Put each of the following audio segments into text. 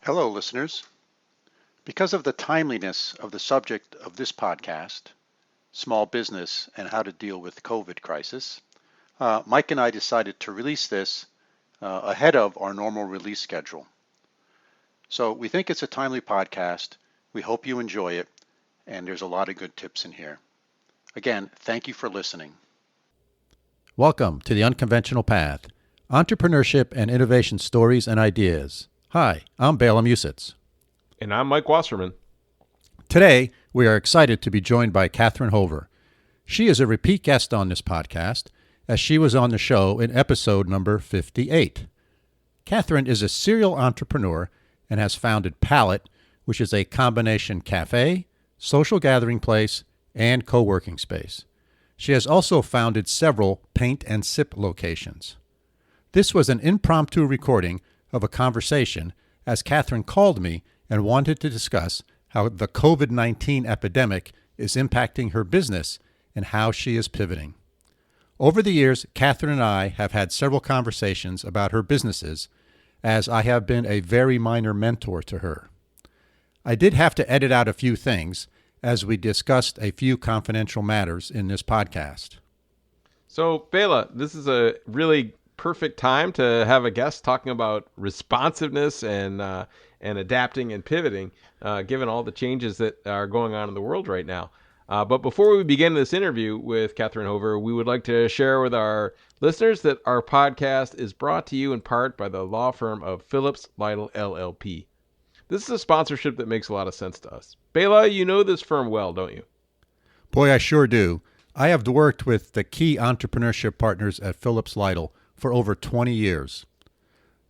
Hello, listeners. Because of the timeliness of the subject of this podcast, small business and how to deal with COVID crisis, Mike and I decided to release this ahead of our normal release schedule. So we think it's a timely podcast. We hope you enjoy it, and there's a lot of good tips in here. Again, thank you for listening. Welcome to The Unconventional Path, Entrepreneurship and Innovation Stories and Ideas. Hi, I'm Balaam Usitz. And I'm Mike Wasserman. Today, we are excited to be joined by Catherine Hover. She is a repeat guest on this podcast, as she was on the show in episode number 58. Catherine is a serial entrepreneur and has founded Palette, which is a combination cafe, social gathering place, and co-working space. She has also founded several paint and sip locations. This was an impromptu recording of a conversation as Catherine called me and wanted to discuss how the COVID-19 epidemic is impacting her business and how she is pivoting. Over the years, Catherine and I have had several conversations about her businesses, as I have been a very minor mentor to her. I did have to edit out a few things as we discussed a few confidential matters in this podcast. So, Bela, this is a really perfect time to have a guest talking about responsiveness and adapting and pivoting, given all the changes that are going on in the world right now. But before we begin this interview with Catherine Hover, we would like to share with our listeners that our podcast is brought to you in part by the law firm of Phillips Lytle LLP. This is a sponsorship that makes a lot of sense to us. Bela, you know this firm well, don't you? Boy, I sure do. I have worked with the key entrepreneurship partners at Phillips Lytle for over 20 years.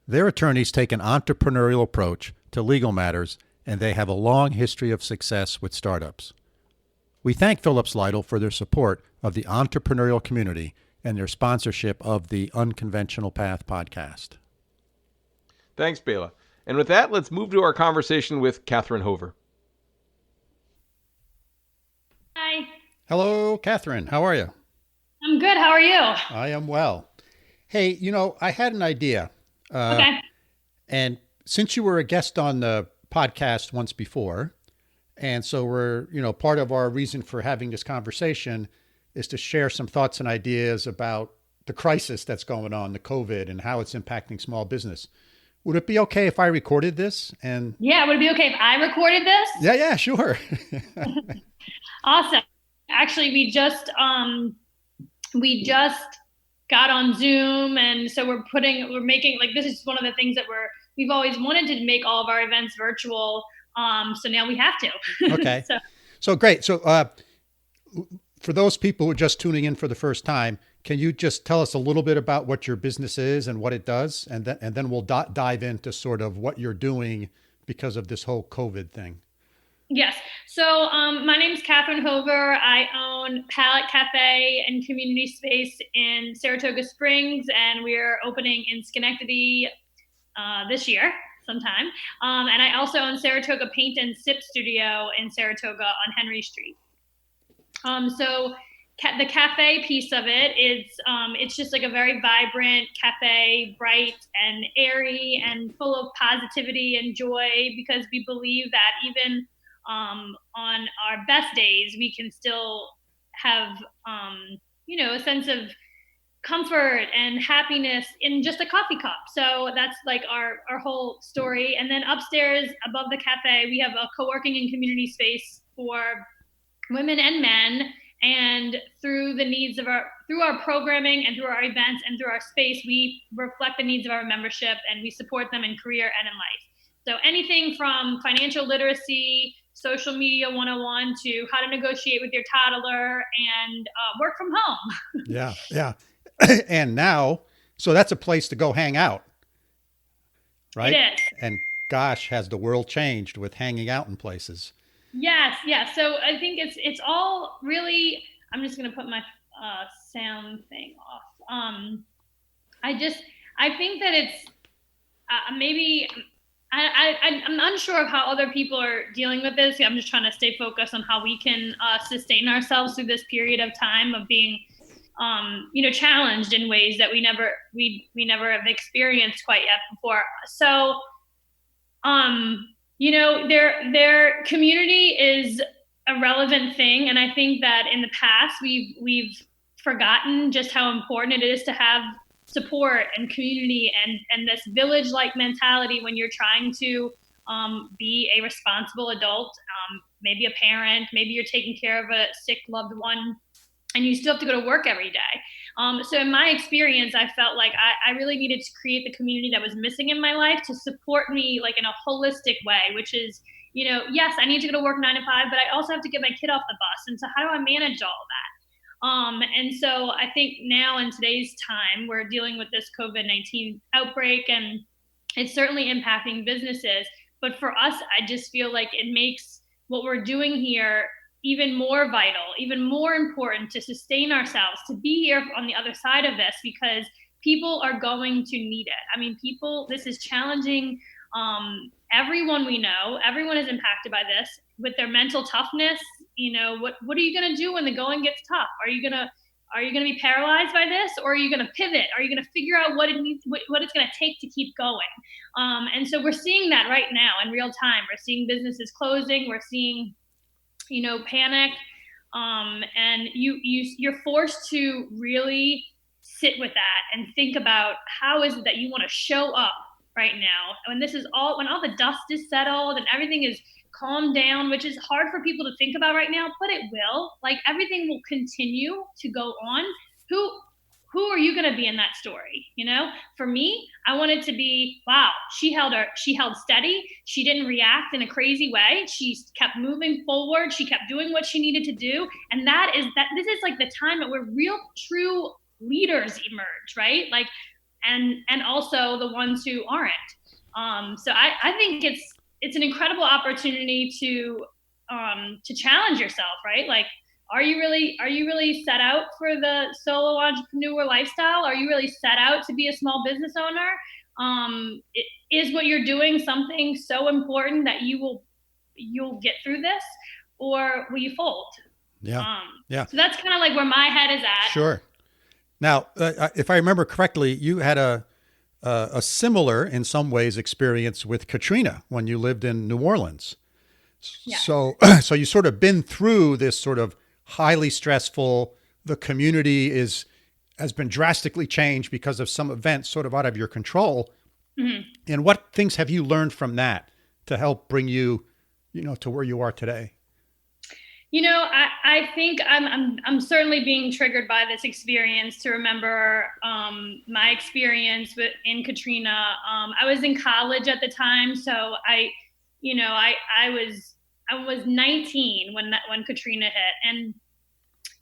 Their attorneys take an entrepreneurial approach to legal matters, and they have a long history of success with startups. We thank Phillips Lytle for their support of the entrepreneurial community and their sponsorship of the Unconventional Path podcast. Thanks, Bela. And with that, let's move to our conversation with Catherine Hover. Hi. Hello, Catherine. How are you? I'm good. How are you? I am well. Hey, I had an idea. Okay. And since you were a guest on the podcast once before, and so we're, part of our reason for having this conversation is to share some thoughts and ideas about the crisis that's going on, the COVID, and how it's impacting small business. Would it be okay if I recorded this? And Yeah, would it be okay if I recorded this? Yeah, sure. Awesome. Actually, we just got on Zoom, and so we're making, like, this is one of the things that we've always wanted to make all of our events virtual. So now we have to. Okay. So great. So for those people who are just tuning in for the first time, can you just tell us a little bit about what your business is and what it does? And then we'll dive into sort of what you're doing because of this whole COVID thing. Yes. So my name is Catherine Hover. I own Palette Cafe and Community Space in Saratoga Springs, and we're opening in Schenectady this year sometime. And I also own Saratoga Paint and Sip Studio in Saratoga on Henry Street. So the cafe piece of it is, it's just like a very vibrant cafe, bright and airy and full of positivity and joy, because we believe that even on our best days, we can still have, a sense of comfort and happiness in just a coffee cup. So that's like our whole story. And then upstairs above the cafe, we have a co-working and community space for women and men. And through our programming and through our events and through our space, we reflect the needs of our membership, and we support them in career and in life. So anything from financial literacy, social media 101, to how to negotiate with your toddler and work from home. Yeah. And now, so that's a place to go hang out, right? It is. And gosh, has the world changed with hanging out in places. Yes. So I think it's all really, I'm just going to put my sound thing off. I think that it's maybe, I'm unsure of how other people are dealing with this. I'm just trying to stay focused on how we can sustain ourselves through this period of time of being challenged in ways that we never have experienced quite yet before. So Their community is a relevant thing, and I think that in the past we've forgotten just how important it is to have support and community and this village-like mentality when you're trying to be a responsible adult, maybe a parent, maybe you're taking care of a sick loved one, and you still have to go to work every day. So in my experience, I felt like I really needed to create the community that was missing in my life to support me like in a holistic way, which is, yes, I need to go to work 9 to 5, but I also have to get my kid off the bus. And so how do I manage all of that? And so I think now in today's time, we're dealing with this COVID-19 outbreak, and it's certainly impacting businesses. But for us, I just feel like it makes what we're doing here even more vital, even more important to sustain ourselves, to be here on the other side of this, because people are going to need it. I mean, this is challenging everyone we know. Everyone is impacted by this with their mental toughness. What are you going to do when the going gets tough? Are you going to be paralyzed by this, or are you going to pivot? Are you going to figure out what it's going to take to keep going? And so we're seeing that right now in real time. We're seeing businesses closing. We're seeing panic, and you're forced to really sit with that and think about how is it that you want to show up right now when all the dust is settled and everything is calmed down, which is hard for people to think about right now, but it will. Like, everything will continue to go on. Who are you going to be in that story? For me, I wanted to be, wow, she held steady. She didn't react in a crazy way. She kept moving forward. She kept doing what she needed to do. And this is like the time where real true leaders emerge, right? Like, and also the ones who aren't. So I think it's an incredible opportunity to challenge yourself, right? Like, are you really set out for the solo entrepreneur lifestyle? Are you really set out to be a small business owner? Is what you're doing something so important that you'll get through this, or will you fold? Yeah. Yeah. So that's kind of like where my head is at. Sure. Now, if I remember correctly, you had a similar, in some ways, experience with Katrina when you lived in New Orleans. Yes. So you sort of been through this sort of highly stressful, the community has been drastically changed because of some event sort of out of your control. Mm-hmm. And what things have you learned from that to help bring you, to where you are today? I think I'm certainly being triggered by this experience to remember my experience in Katrina. I was in college at the time, so I was 19 when Katrina hit, and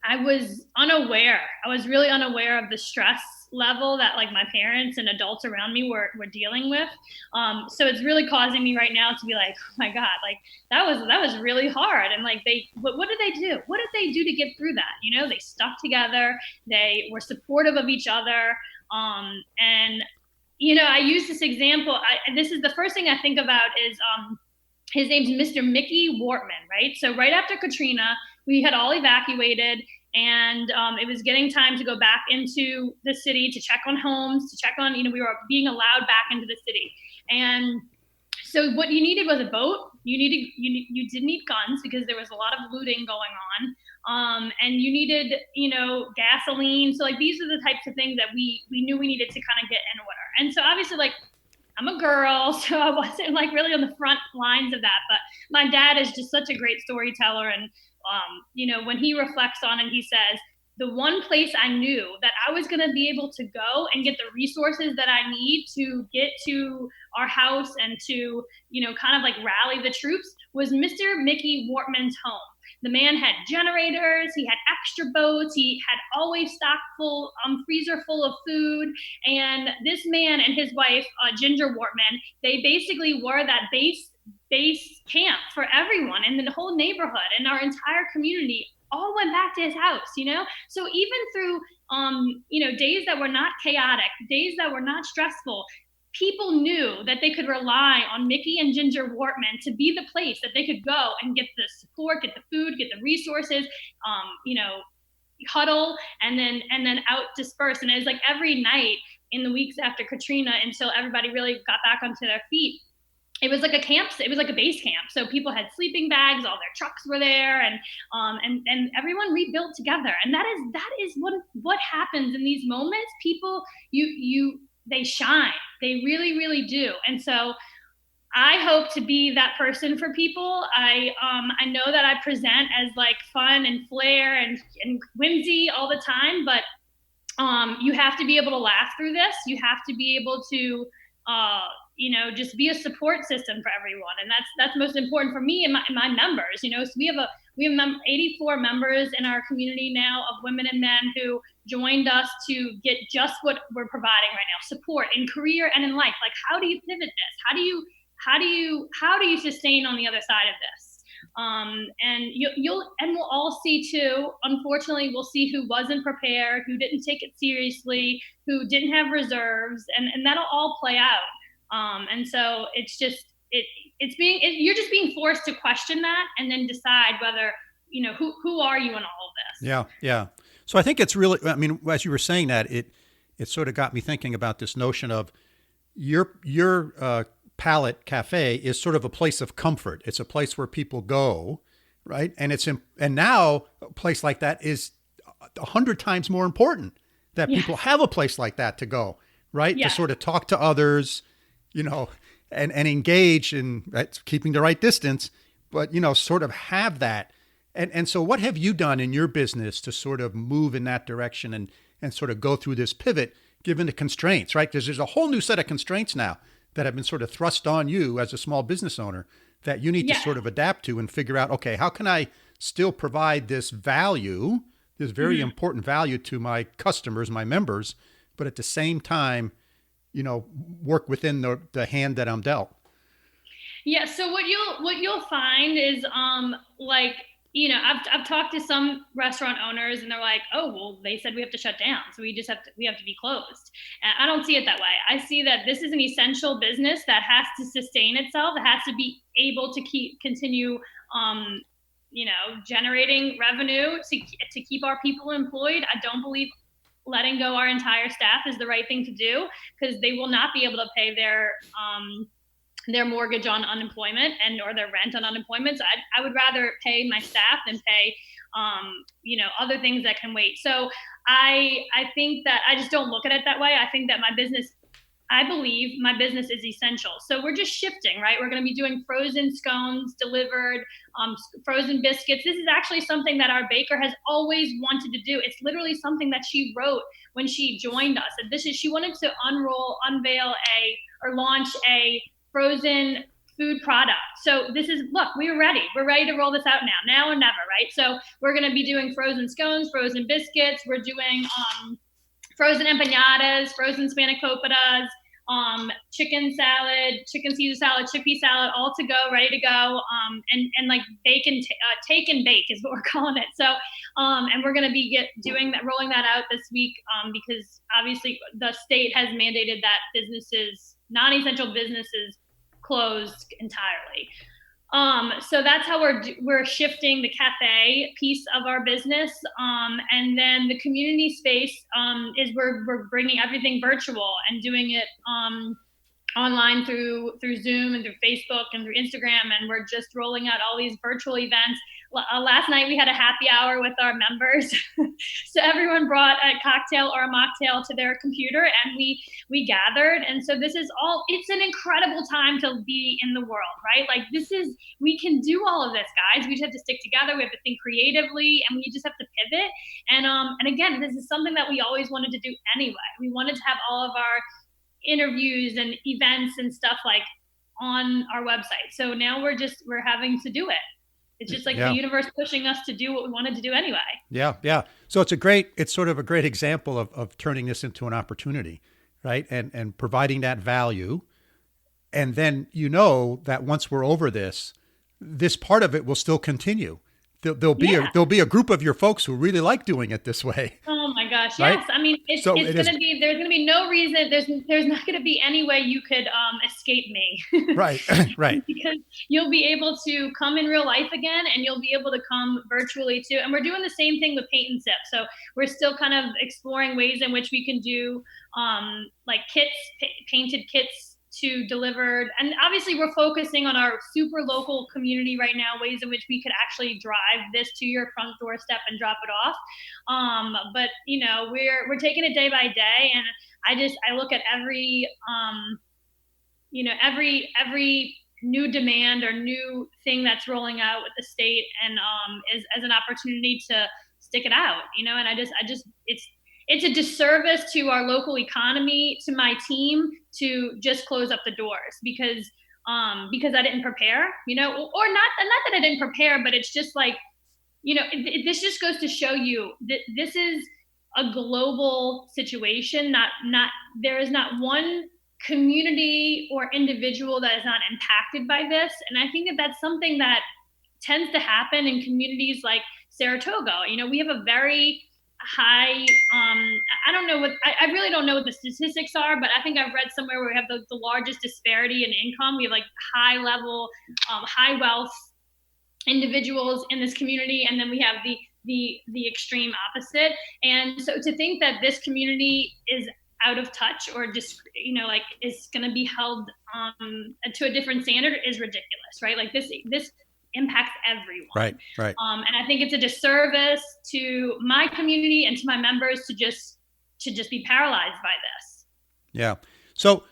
I was unaware. I was really unaware of the stress level that like my parents and adults around me were dealing with. So it's really causing me right now to be like, oh my God, like that was really hard. And like what did they do? What did they do to get through that? They stuck together. They were supportive of each other. And I use this example. This is the first thing I think about is his name's Mr. Mickey Wortman, right? So right after Katrina, we had all evacuated, and it was getting time to go back into the city to check on homes, to check on, we were being allowed back into the city. And so what you needed was a boat. You did need guns because there was a lot of looting going on. And you needed, gasoline. So like these are the types of things that we knew we needed to kind of get in order. And so obviously, like, I'm a girl, so I wasn't like really on the front lines of that. But my dad is just such a great storyteller. And, when he reflects on it, he says, the one place I knew that I was going to be able to go and get the resources that I need to get to our house and to, kind of like rally the troops was Mr. Mickey Wortman's home. The man had generators, he had extra boats, he had always stocked full, freezer full of food. And this man and his wife, Ginger Wortman, they basically were that base camp for everyone in the whole neighborhood, and our entire community all went back to his house, So even through, days that were not chaotic, days that were not stressful, people knew that they could rely on Mickey and Ginger Wortman to be the place that they could go and get the support, get the food, get the resources, huddle, and then out disperse. And it was like every night in the weeks after Katrina until everybody really got back onto their feet, it was like a camp. It was like a base camp. So people had sleeping bags, all their trucks were there, and everyone rebuilt together. And that is what happens in these moments. People, they shine. They really, really do. And so I hope to be that person for people. I know that I present as like fun and flair and whimsy all the time, but you have to be able to laugh through this. You have to be able to just be a support system for everyone, and that's most important for me and my members. So we have 84 members in our community now of women and men who joined us to get just what we're providing right now: support in career and in life. Like, how do you pivot this? How do you sustain on the other side of this? And we'll all see too. Unfortunately, we'll see who wasn't prepared, who didn't take it seriously, who didn't have reserves, and that'll all play out. And so it's just you're just being forced to question that and then decide whether who are you in all of this. Yeah. So I think it's really, I mean, as you were saying that, it sort of got me thinking about this notion of your Palette Cafe is sort of a place of comfort. It's a place where people go, right? And and now a place like that is 100 times more important, that people have a place like that to go, right? To sort of talk to others, and engage in keeping the right distance, but, sort of have that. And so what have you done in your business to sort of move in that direction and sort of go through this pivot, given the constraints, right? Because there's a whole new set of constraints now that have been sort of thrust on you as a small business owner that you need to sort of adapt to and figure out, okay, how can I still provide this value, this very important value to my customers, my members, but at the same time, work within the hand that I'm dealt? Yeah. So what you'll find is, I've talked to some restaurant owners and they're like, oh, well, they said we have to shut down, so we have to be closed. And I don't see it that way. I see that this is an essential business that has to sustain itself. It has to be able to continue, generating revenue to keep our people employed. I don't believe letting go our entire staff is the right thing to do, because they will not be able to pay their mortgage on unemployment or their rent on unemployment. So I would rather pay my staff than pay, other things that can wait. So I think that I just don't look at it that way. I think that I believe my business is essential. So we're just shifting, right? We're going to be doing frozen scones delivered, frozen biscuits. This is actually something that our baker has always wanted to do. It's literally something that she wrote when she joined us. And she wanted to launch a frozen food product. So we're ready. We're ready to roll this out now or never, right? So we're going to be doing frozen scones, frozen biscuits. We're doing frozen empanadas, frozen spanakopita's, chicken salad, chicken Caesar salad, chickpea salad, all to go, ready to go. And like bacon, take and bake is what we're calling it. So, and we're going to be rolling that out this week, because obviously the state has mandated that non-essential businesses closed entirely. So that's how we're shifting the cafe piece of our business. And then the community space is we're bringing everything virtual and doing it online through Zoom and through Facebook and through Instagram. And we're just rolling out all these virtual events. Last night we had a happy hour with our members. So everyone brought a cocktail or a mocktail to their computer and we gathered. And so it's an incredible time to be in the world, right? Like we can do all of this, guys. We just have to stick together. We have to think creatively and we just have to pivot. And again, this is something that we always wanted to do anyway. We wanted to have all of our interviews and events and stuff like on our website. So now we're having to do it. It's just like the universe pushing us to do what we wanted to do anyway. Yeah. So it's sort of a great example of turning this into an opportunity, right? And providing that value. And then that once we're over this part of it will still continue. There'll be a group of your folks who really like doing it this way. Oh my gosh, right? yes. I mean, there's going to be no reason. There's not going to be any way you could escape me. Right. Because you'll be able to come in real life again, and you'll be able to come virtually too. And we're doing the same thing with Paint and Sip. So we're still kind of exploring ways in which we can do like kits, painted kits to deliver. And obviously we're focusing on our super local community right now, ways in which we could actually drive this to your front doorstep and drop it off. But we're taking it day by day. And I look at every new demand or new thing that's rolling out with the state and as an opportunity to stick it out, and I just it's a disservice to our local economy, to my team, to just close up the doors because I didn't prepare, or not that I didn't prepare, but it's just like, this just goes to show you that this is a global situation. There is not one community or individual that is not impacted by this. And I think that that's something that tends to happen in communities like Saratoga. We have a very high, I really don't know what the statistics are, but I think I've read somewhere where we have the largest disparity in income. We have like high level, high wealth individuals in this community. And then we have the extreme opposite. And so to think that this community is out of touch or just, is going to be held to a different standard is ridiculous, right? Like this impacts everyone. Right. And I think it's a disservice to my community and to my members to just be paralyzed by this. Yeah. So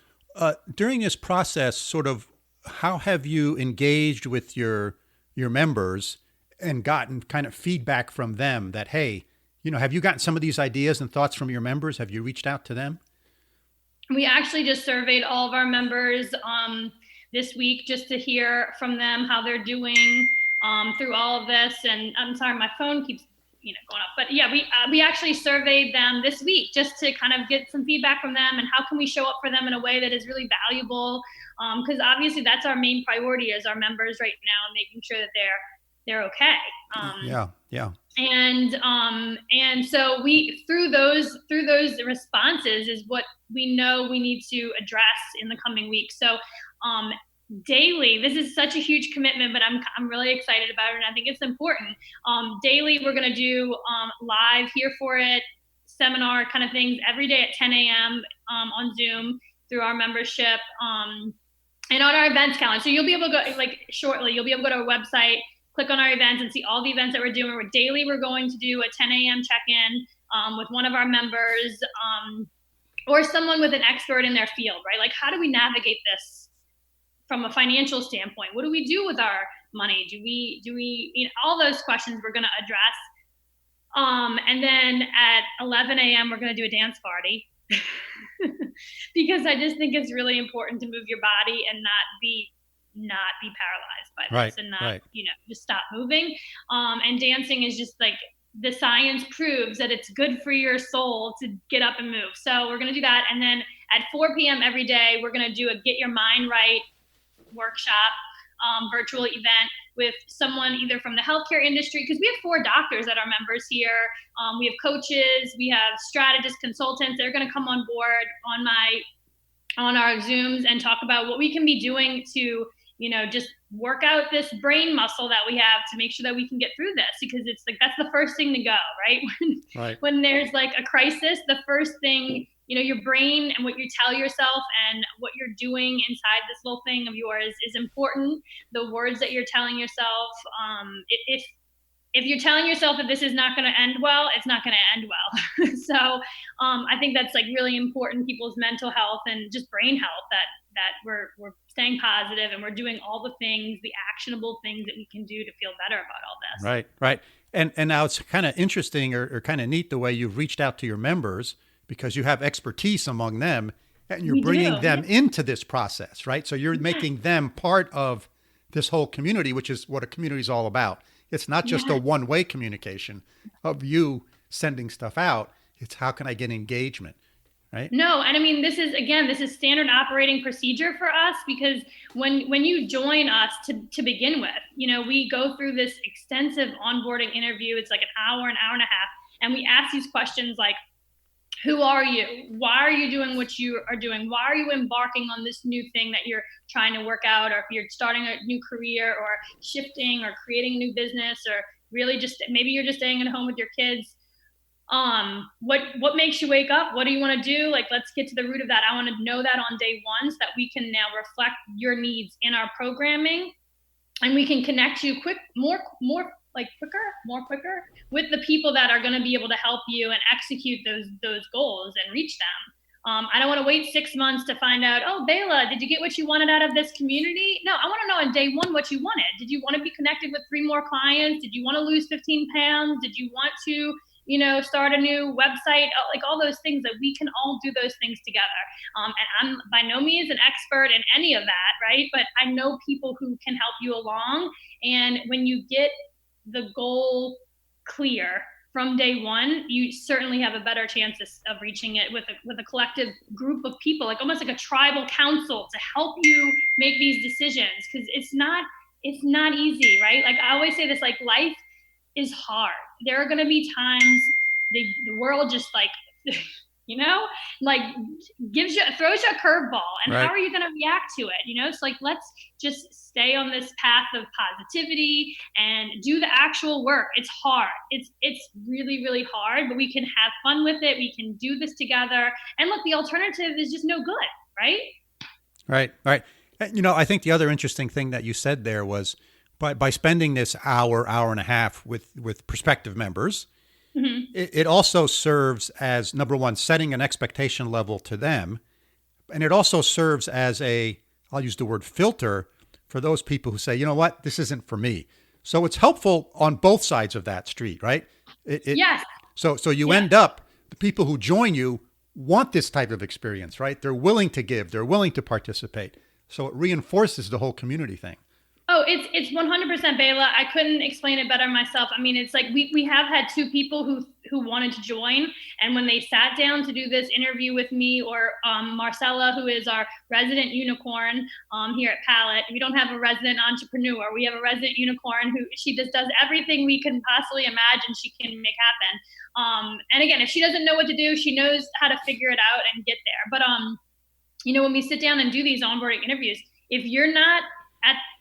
during this process, sort of, how have you engaged with your members and gotten kind of feedback from them that, hey, have you gotten some of these ideas and thoughts from your members? Have you reached out to them? We actually just surveyed all of our members this week just to hear from them how they're doing through all of this. And I'm sorry, my phone keeps going up. But yeah, we actually surveyed them this week just to kind of get some feedback from them and how can we show up for them in a way that is really valuable. Because obviously that's our main priority as our members right now, making sure that they're okay. Yeah. And so we through those responses is what we know we need to address in the coming weeks. So daily, this is such a huge commitment, but I'm really excited about it, and I think it's important. Daily, we're going to do live Here For It seminar kind of things every day at 10 a.m. On Zoom through our membership and on our events calendar. So you'll be able to go, shortly, you'll be able to go to our website, click on our events and see all the events that we're doing. We're going to do a 10 a.m. check-in with one of our members or someone with an expert in their field, right? Like, how do we navigate this from a financial standpoint? What do we do with our money? Do we all those questions we're going to address. And then at 11 a.m., we're going to do a dance party because I just think it's really important to move your body and not be paralyzed by this and not, just stop moving. And dancing is just like, the science proves that it's good for your soul to get up and move. So we're going to do that. And then at 4 p.m. every day, we're going to do a Get Your Mind Right workshop, virtual event with someone either from the healthcare industry, because we have 4 doctors that are members here. We have coaches, we have strategists, consultants. They're going to come on board on our Zooms and talk about what we can be doing to, just work out this brain muscle that we have to make sure that we can get through this, because it's like, that's the first thing to go, right? When there's like a crisis, the first thing, your brain and what you tell yourself and what you're doing inside this little thing of yours is important. The words that you're telling yourself, if you're telling yourself that this is not going to end well, it's not going to end well. So I think that's like really important, people's mental health and just brain health, that we're staying positive and we're doing all the things, the actionable things that we can do to feel better about all this. Right. And now it's kind of interesting or kind of neat the way you've reached out to your members, because you have expertise among them and you're bringing them into this process, right? So you're making them part of this whole community, which is what a community is all about. It's not just a one-way communication of you sending stuff out. It's how can I get engagement, right? No, and I mean, this is standard operating procedure for us, because when you join us to begin with, we go through this extensive onboarding interview. It's like an hour and a half, and we ask these questions like, who are you? Why are you doing what you are doing? Why are you embarking on this new thing that you're trying to work out? Or if you're starting a new career or shifting or creating a new business, or really just maybe you're just staying at home with your kids. what makes you wake up? What do you want to do? Like, let's get to the root of that. I want to know that on day one so that we can now reflect your needs in our programming, and we can connect you more quicker with the people that are going to be able to help you and execute those goals and reach them. I don't want to wait 6 months to find out, oh, Bela, did you get what you wanted out of this community? No, I want to know on day one what you wanted. Did you want to be connected with 3 more clients? Did you want to lose 15 pounds? Did you want to, start a new website? Like all those things, that we can all do those things together. And I'm by no means an expert in any of that, right? But I know people who can help you along. And when you get the goal clear from day one, you certainly have a better chance of reaching it with a collective group of people, like almost like a tribal council to help you make these decisions. Because it's not easy, right? Like I always say this, like life is hard. There are going to be times the world just like, like throws you a curveball, and right. How are you going to react to it? It's like, let's just stay on this path of positivity and do the actual work. It's hard. It's really, really hard, but we can have fun with it. We can do this together. And look, the alternative is just no good, right? Right. I think the other interesting thing that you said there was by spending this hour and a half with prospective members, mm-hmm. it also serves as, number one, setting an expectation level to them. And it also serves as I'll use the word filter for those people who say, you know what, this isn't for me. So it's helpful on both sides of that street, right? Yes. So you end up, the people who join you want this type of experience, right? They're willing to give, they're willing to participate. So it reinforces the whole community thing. Oh, it's 100%, Bela. I couldn't explain it better myself. I mean, it's like we have had 2 people who wanted to join, and when they sat down to do this interview with me or Marcella, who is our resident unicorn here at Palette. We don't have a resident entrepreneur. We have a resident unicorn who she just does everything we can possibly imagine she can make happen. And again, if she doesn't know what to do, she knows how to figure it out and get there. But when we sit down and do these onboarding interviews, if you're not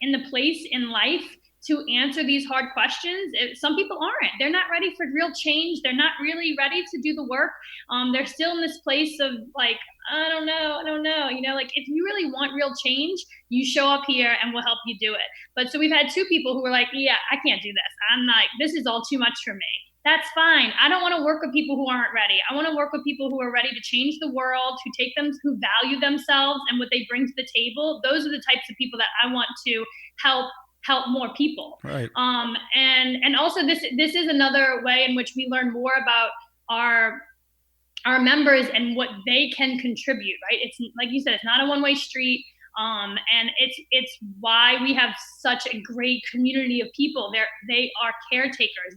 in the place in life to answer these hard questions, some people aren't. They're not ready for real change. They're not really ready to do the work. They're still in this place of like, I don't know. Like if you really want real change, you show up here and we'll help you do it. But so we've had 2 people who were like, yeah, I can't do this. This is all too much for me. That's fine. I don't want to work with people who aren't ready. I want to work with people who are ready to change the world, who value themselves and what they bring to the table. Those are the types of people that I want to help more people. Right. And also this is another way in which we learn more about our members and what they can contribute, right? It's like you said, it's not a one-way street. And it's why we have such a great community of people. They are caretakers.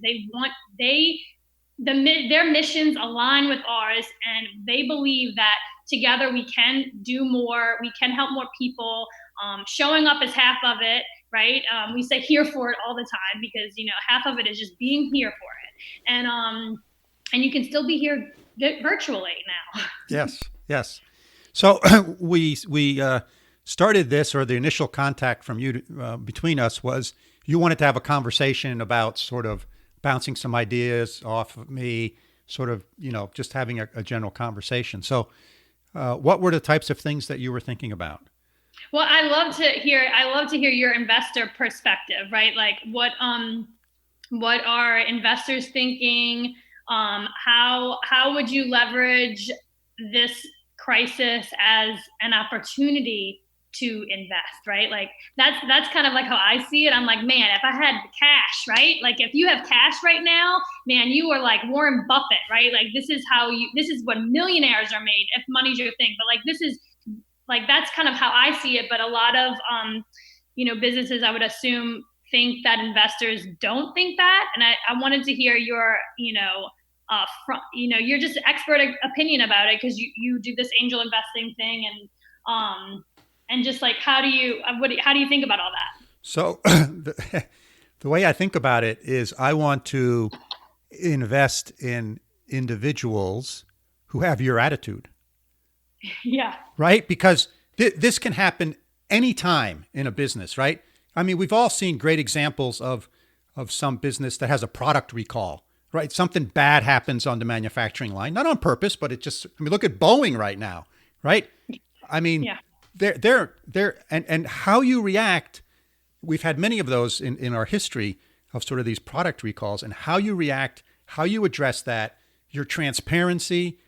Their missions align with ours, and they believe that together we can do more. We can help more people. Showing up is half of it, right? We say here for it all the time because half of it is just being here for it, and you can still be here virtually now. Yes. So we started this, or the initial contact from you between us was you wanted to have a conversation about sort of bouncing some ideas off of me, sort of, just having a general conversation. So what were the types of things that you were thinking about? Well, I love to hear your investor perspective, right? Like what are investors thinking? How would you leverage this crisis as an opportunity to invest, right? Like that's kind of like how I see it. I'm like, man, if I had cash, right? Like if you have cash right now, man, you are like Warren Buffett, right? Like this is what millionaires are made if money's your thing. But like this is like, that's kind of how I see it. But a lot of businesses, I would assume, think that investors don't think that. And I wanted to hear your, you're just expert opinion about it because you do this angel investing thing and just like, how do you think about all that? So the way I think about it is I want to invest in individuals who have your attitude. Yeah. Right? Because this can happen anytime in a business, right? I mean, we've all seen great examples of some business that has a product recall, right? Something bad happens on the manufacturing line, not on purpose, but it just, I mean, look at Boeing right now, right? I mean, Yeah. and how you react, we've had many of those in our history of sort of these product recalls, and how you react, how you address that, your transparency,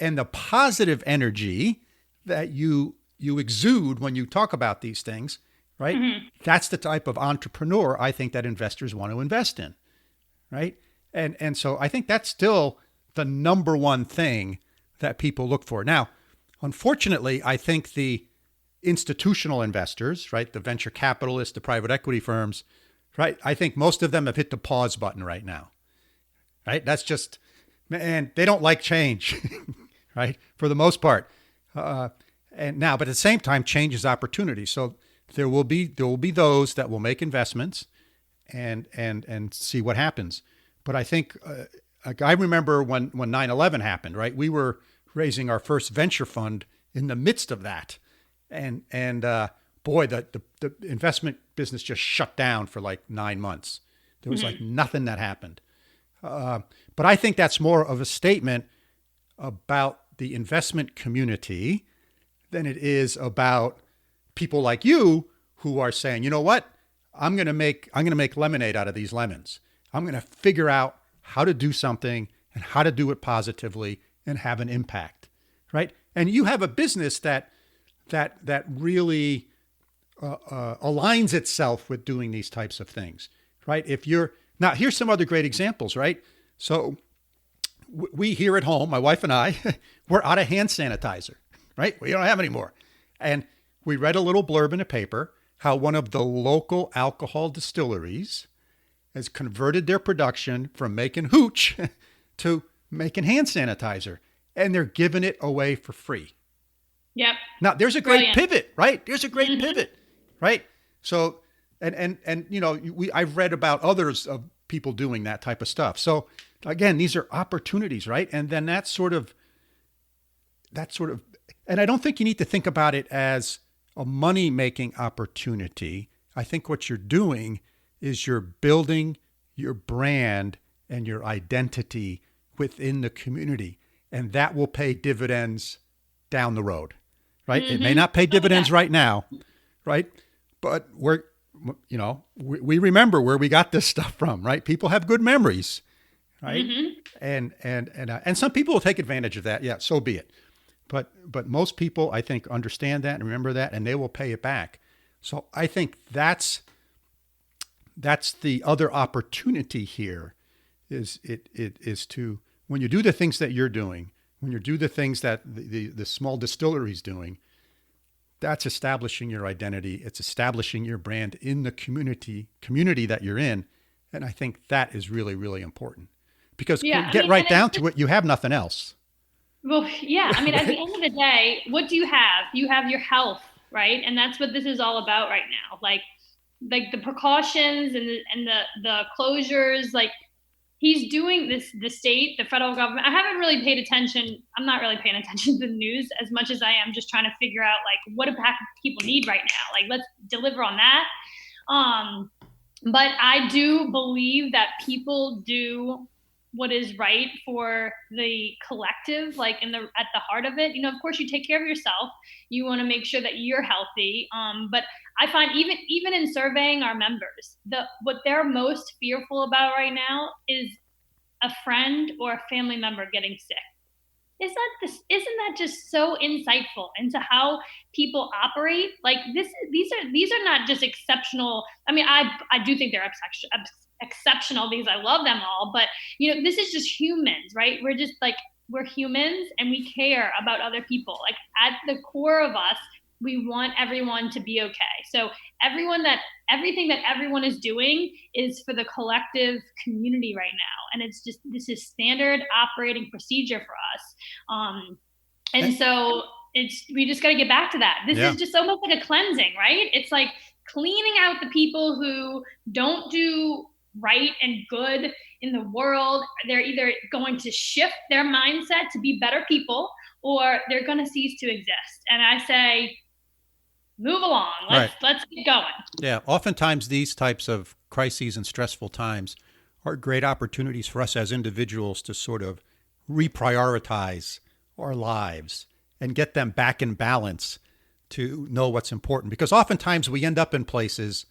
and the positive energy that you exude when you talk about these things, right? Mm-hmm. That's the type of entrepreneur I think that investors want to invest in, right? And so I think that's still the number one thing that people look for. Now, unfortunately, I think the institutional investors, right, the venture capitalists, the private equity firms, right, I think most of them have hit the pause button right now, right? That's just, man, they don't like change, right, for the most part. And now, but at the same time, change is opportunity. So there will be those that will make investments and see what happens. But I think I remember when 9/11 happened, right? We were raising our first venture fund in the midst of that, and boy, the investment business just shut down for like 9 months. There was like nothing that happened. But I think that's more of a statement about the investment community than it is about people like you who are saying, you know what, I'm going to make lemonade out of these lemons. I'm going to figure out how to do something and how to do it positively and have an impact, right? And you have a business that really aligns itself with doing these types of things, right? Now, here's some other great examples, right? So we here at home, my wife and I, we're out of hand sanitizer, right? We don't have any more. And we read a little blurb in a paper how one of the local alcohol distilleries has converted their production from making hooch to making hand sanitizer, and they're giving it away for free. Yep. Now, there's a great pivot, right? There's a great pivot, right? So, and you know, I've read about others of people doing that type of stuff. So again, these are opportunities, right? And then that's sort of, and I don't think you need to think about it as a money-making opportunity. I think what you're doing is you're building your brand and your identity within the community, and that will pay dividends down the road, right? It may not pay dividends right now, right? But we remember where we got this stuff from, right? People have good memories, right? And some people will take advantage of that. Yeah, so be it. But most people, I think, understand that and remember that, and they will pay it back. So I think that's the other opportunity here is to, when you do the things that you're doing, when you do the things that the small distillery is doing, that's establishing your identity. It's establishing your brand in the community that you're in. And I think that is really, really important because get right down to it. You have nothing else. Well, yeah. I mean, at the end of the day, what do you have? You have your health, right? And that's what this is all about right now. Like the precautions and the closures, like he's doing this, the state, the federal government. I haven't really paid attention. I'm not really paying attention to the news as much as I am just trying to figure out like what do people need right now? Like let's deliver on that. But I do believe that people do what is right for the collective, like at the heart of it. You know, of course you take care of yourself. You want to make sure that you're healthy. But I find even in surveying our members, what they're most fearful about right now is a friend or a family member getting sick. Isn't that just so insightful into how people operate? Like these are not just exceptional. I mean, I do think they're exceptional because I love them all, but you know, this is just humans, right? We're humans and we care about other people. Like at the core of us, we want everyone to be okay. So everything that everyone is doing is for the collective community right now. And it's just, this is standard operating procedure for us. And so we just got to get back to that. This is just almost like a cleansing, right? It's like cleaning out the people who don't do right and good in the world. They're either going to shift their mindset to be better people, or they're going to cease to exist. And I say, move along. Let's get going. Yeah. Oftentimes these types of crises and stressful times are great opportunities for us as individuals to sort of reprioritize our lives and get them back in balance to know what's important. Because oftentimes we end up in places,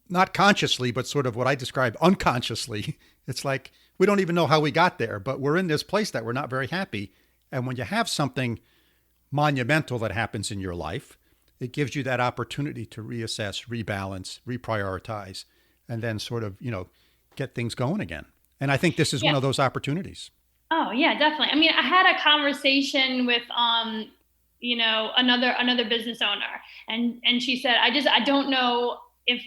not consciously, but sort of what I describe unconsciously. It's like we don't even know how we got there, but we're in this place that we're not very happy. And when you have something monumental that happens in your life, it gives you that opportunity to reassess, rebalance, reprioritize, and then sort of, get things going again. And I think this is one of those opportunities. Oh yeah, definitely. I mean, I had a conversation with another business owner, and she said, I don't know if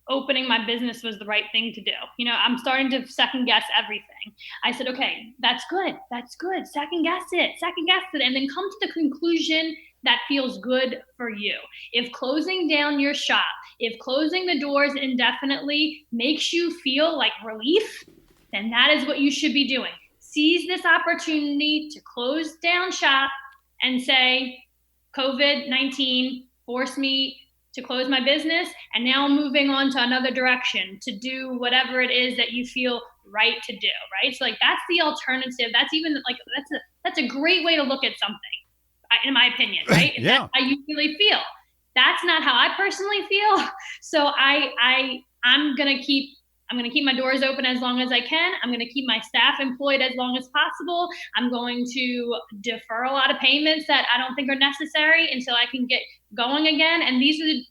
opening my business was the right thing to do. I'm starting to second guess everything. I said, okay, that's good. Second guess it, and then come to the conclusion that feels good for you. If closing down your shop, if closing the doors indefinitely makes you feel like relief, then that is what you should be doing. Seize this opportunity to close down shop and say, COVID-19 forced me to close my business, and now I'm moving on to another direction to do whatever it is that you feel right to do, right? So like that's the alternative. That's a great way to look at something, in my opinion, right? If Yeah. that's how you really feel. That's not how I personally feel. So I'm gonna keep my doors open as long as I can. I'm gonna keep my staff employed as long as possible. I'm going to defer a lot of payments that I don't think are necessary until I can get going again. And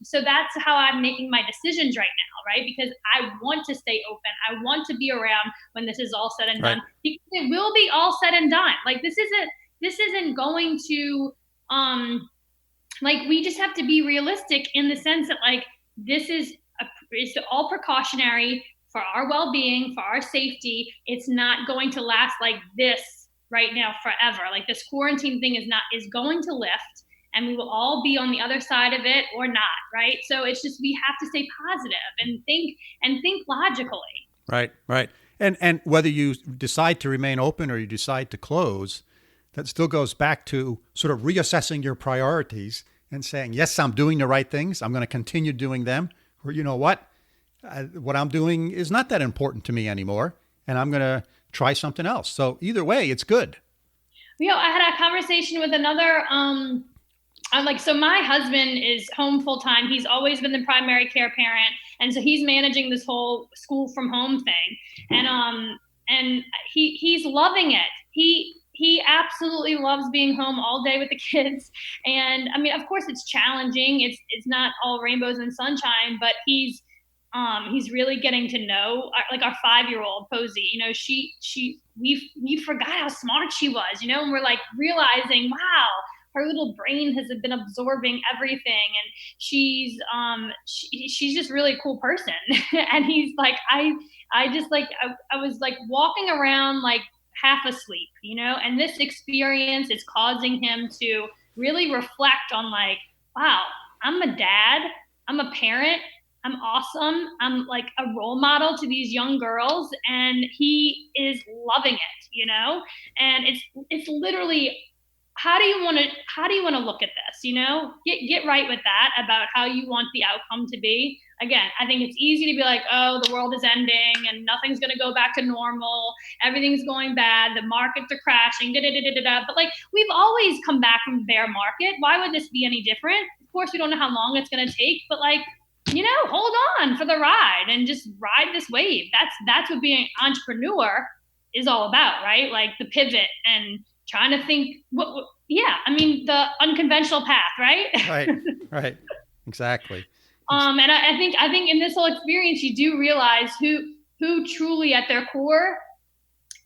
so that's how I'm making my decisions right now, right? Because I want to stay open. I want to be around when this is all said and done, because it will be all said and done. Like this isn't going to, we just have to be realistic in the sense that like, it's all precautionary for our well-being, for our safety. It's not going to last like this right now forever. Like this quarantine thing is going to lift, and we will all be on the other side of it or not, right? So it's just, we have to stay positive and think logically. Right. And whether you decide to remain open or you decide to close, that still goes back to sort of reassessing your priorities and saying, yes, I'm doing the right things. I'm going to continue doing them. Or you know what I'm doing is not that important to me anymore, and I'm going to try something else. So either way, it's good. I had a conversation with another, so my husband is home full time. He's always been the primary care parent. And so he's managing this whole school from home thing. And he's loving it. He absolutely loves being home all day with the kids. And I mean, of course it's challenging. It's not all rainbows and sunshine, but he's really getting to know our 5-year-old Posey. We forgot how smart she was, and we're like realizing, wow, her little brain has been absorbing everything, and she's just really a cool person. And he's like, I was like walking around like half asleep, and this experience is causing him to really reflect on like, wow, I'm a dad, I'm a parent, I'm awesome, I'm like a role model to these young girls, and he is loving it, and it's literally, how do you want to look at this? Get right with that about how you want the outcome to be. Again, I think it's easy to be like, oh, the world is ending and nothing's going to go back to normal. Everything's going bad. The markets are crashing. But like, we've always come back from the bear market. Why would this be any different? Of course, we don't know how long it's going to take, but like, hold on for the ride and just ride this wave. That's what being an entrepreneur is all about, right? Like the pivot and trying to think the unconventional path, right? Right. Exactly. And I think in this whole experience, you do realize who truly at their core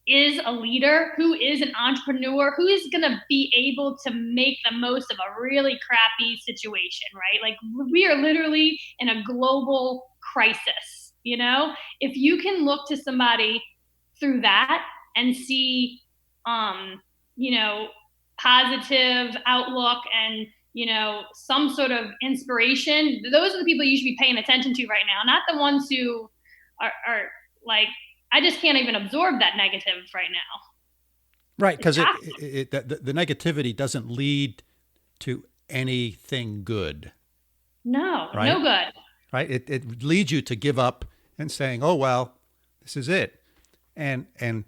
is a leader, who is an entrepreneur, who is going to be able to make the most of a really crappy situation, right? Like we are literally in a global crisis, if you can look to somebody through that and see, positive outlook and, some sort of inspiration, those are the people you should be paying attention to right now, not the ones who are like, I just can't even absorb that negative right now. Right, because the negativity doesn't lead to anything good. No, right? No good. Right, it leads you to give up and saying, oh, well, This is it. And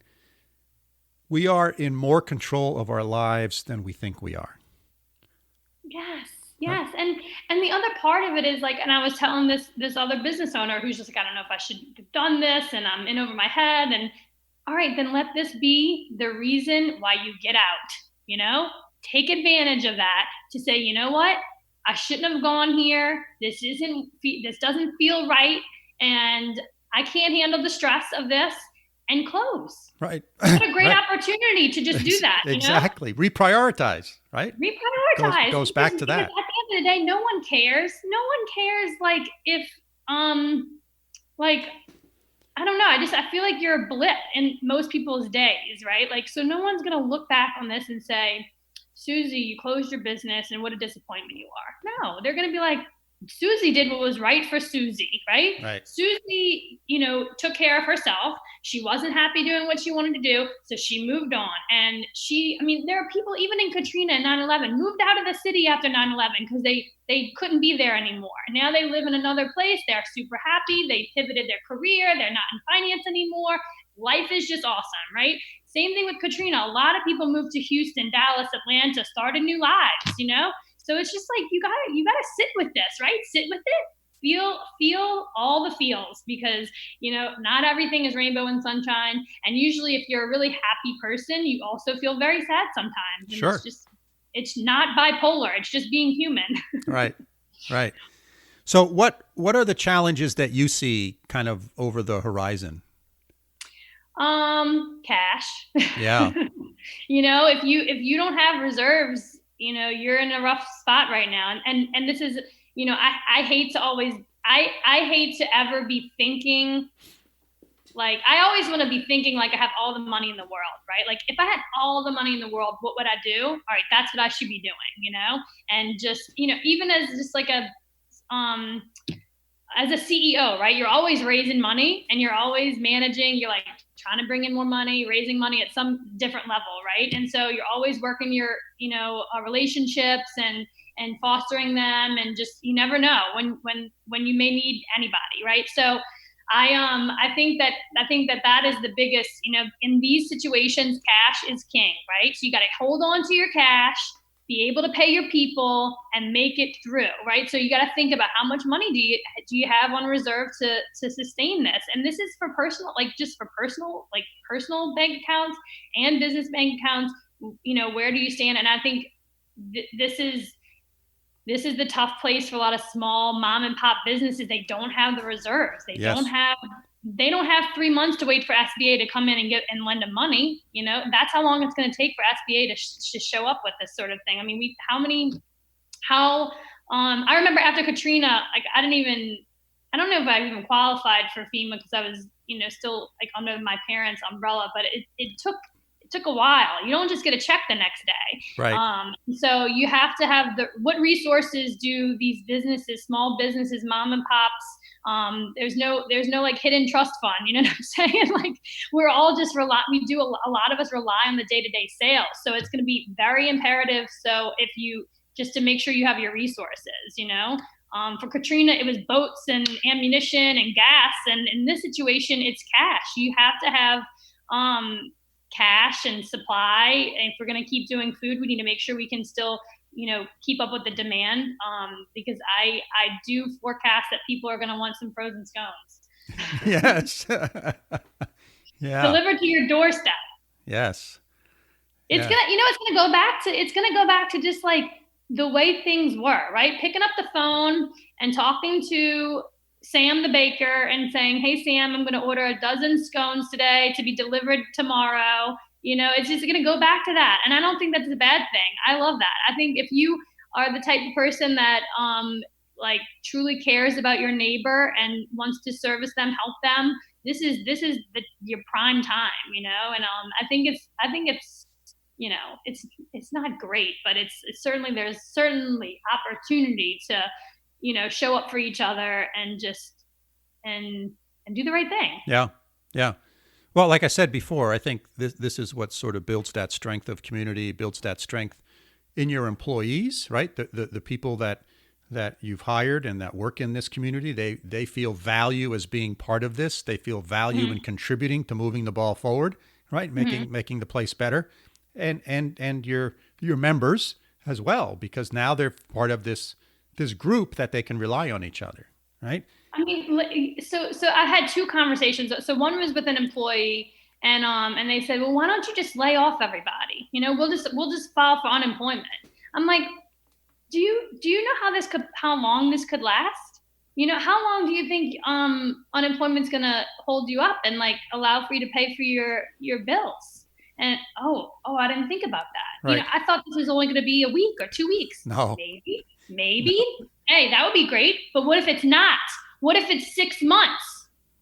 we are in more control of our lives than we think we are. Yes. Yes. And the other part of it is like, and I was telling this other business owner who's just like, I don't know if I should have done this, and I'm in over my head. And all right, then let this be the reason why you get out, take advantage of that to say, you know what? I shouldn't have gone here. This doesn't feel right. And I can't handle the stress of this, and close. Right. What a great right. opportunity to just do that. Exactly. Reprioritize, right? Reprioritize. Goes back to that. At the end of the day, no one cares. No one cares. Like if, I don't know. I feel like you're a blip in most people's days, right? Like, so no one's going to look back on this and say, Susie, you closed your business and what a disappointment you are. No, they're going to be like, Susie did what was right for Susie, right? Right. Susie, took care of herself. She wasn't happy doing what she wanted to do, so she moved on. And there are people even in Katrina and 9/11 moved out of the city after 9/11 because they couldn't be there anymore. Now they live in another place. They're super happy. They pivoted their career. They're not in finance anymore. Life is just awesome, right? Same thing with Katrina. A lot of people moved to Houston, Dallas, Atlanta, started new lives, So it's just like you gotta sit with this, right? Sit with it. Feel all the feels, because not everything is rainbow and sunshine. And usually, if you're a really happy person, you also feel very sad sometimes. And Sure. It's not bipolar. It's just being human. Right. So what are the challenges that you see kind of over the horizon? Cash. Yeah. If you don't have reserves, you're in a rough spot right now. And this is, I hate to ever be thinking like, I always want to be thinking like I have all the money in the world, right? Like if I had all the money in the world, what would I do? All right, that's what I should be doing, and just, even as just like as a CEO, right? You're always raising money and you're always managing, you're like trying to bring in more money, raising money at some different level, right? And so you're always working your, relationships and fostering them, and just, you never know when you may need anybody, right? So I think that is the biggest, in these situations, cash is king, right? So you got to hold on to your cash, be able to pay your people, and make it through, right? So you got to think about how much money do you have on reserve to sustain this. And this is for personal, personal bank accounts and business bank accounts. Where do you stand? And I think this is the tough place for a lot of small mom and pop businesses. They don't have the reserves. They Yes. don't have 3 months to wait for SBA to come in and lend them money. That's how long it's going to take for SBA to show up with this sort of thing. I mean, I remember after Katrina, like I don't know if I even qualified for FEMA because I was, still like under my parents' umbrella, but it took a while. You don't just get a check the next day. Right. So you have to have what resources do these businesses, small businesses, mom and pops, there's no like hidden trust fund, you know what I'm saying? Like we're all just a lot of us rely on the day-to-day sales. So it's going to be very imperative. So just to make sure you have your resources, for Katrina, it was boats and ammunition and gas. And in this situation, it's cash. You have to have, cash and supply. And if we're going to keep doing food, we need to make sure we can still, keep up with the demand, because I do forecast that people are going to want some frozen scones. Yes. Yeah. Delivered to your doorstep. Yes. It's going to go back to just like the way things were, right? Picking up the phone and talking to Sam the baker and saying, hey, Sam, I'm going to order a dozen scones today to be delivered tomorrow. It's just going to go back to that. And I don't think that's a bad thing. I love that. I think if you are the type of person that truly cares about your neighbor and wants to service them, help them, this is your prime time, and I think it's it's not great, but there's certainly opportunity to show up for each other and just and do the right thing. Yeah. Well, like I said before, I think this is what sort of builds that strength of community, builds that strength in your employees, right? The people that that you've hired and that work in this community. They feel value as being part of this. They feel value in contributing to moving the ball forward, right? Making the place better. And your members as well, because now they're part of this group that they can rely on each other, right? I mean, so I had two conversations. So one was with an employee, and they said, well, why don't you just lay off everybody? We'll just file for unemployment. I'm like, do you know how long this could last? How long do you think unemployment's gonna hold you up and like allow for you to pay for your bills? And I didn't think about that. Right. I thought this was only gonna be a week or 2 weeks. No. Maybe. No. Hey, that would be great. But what if it's not? What if it's 6 months?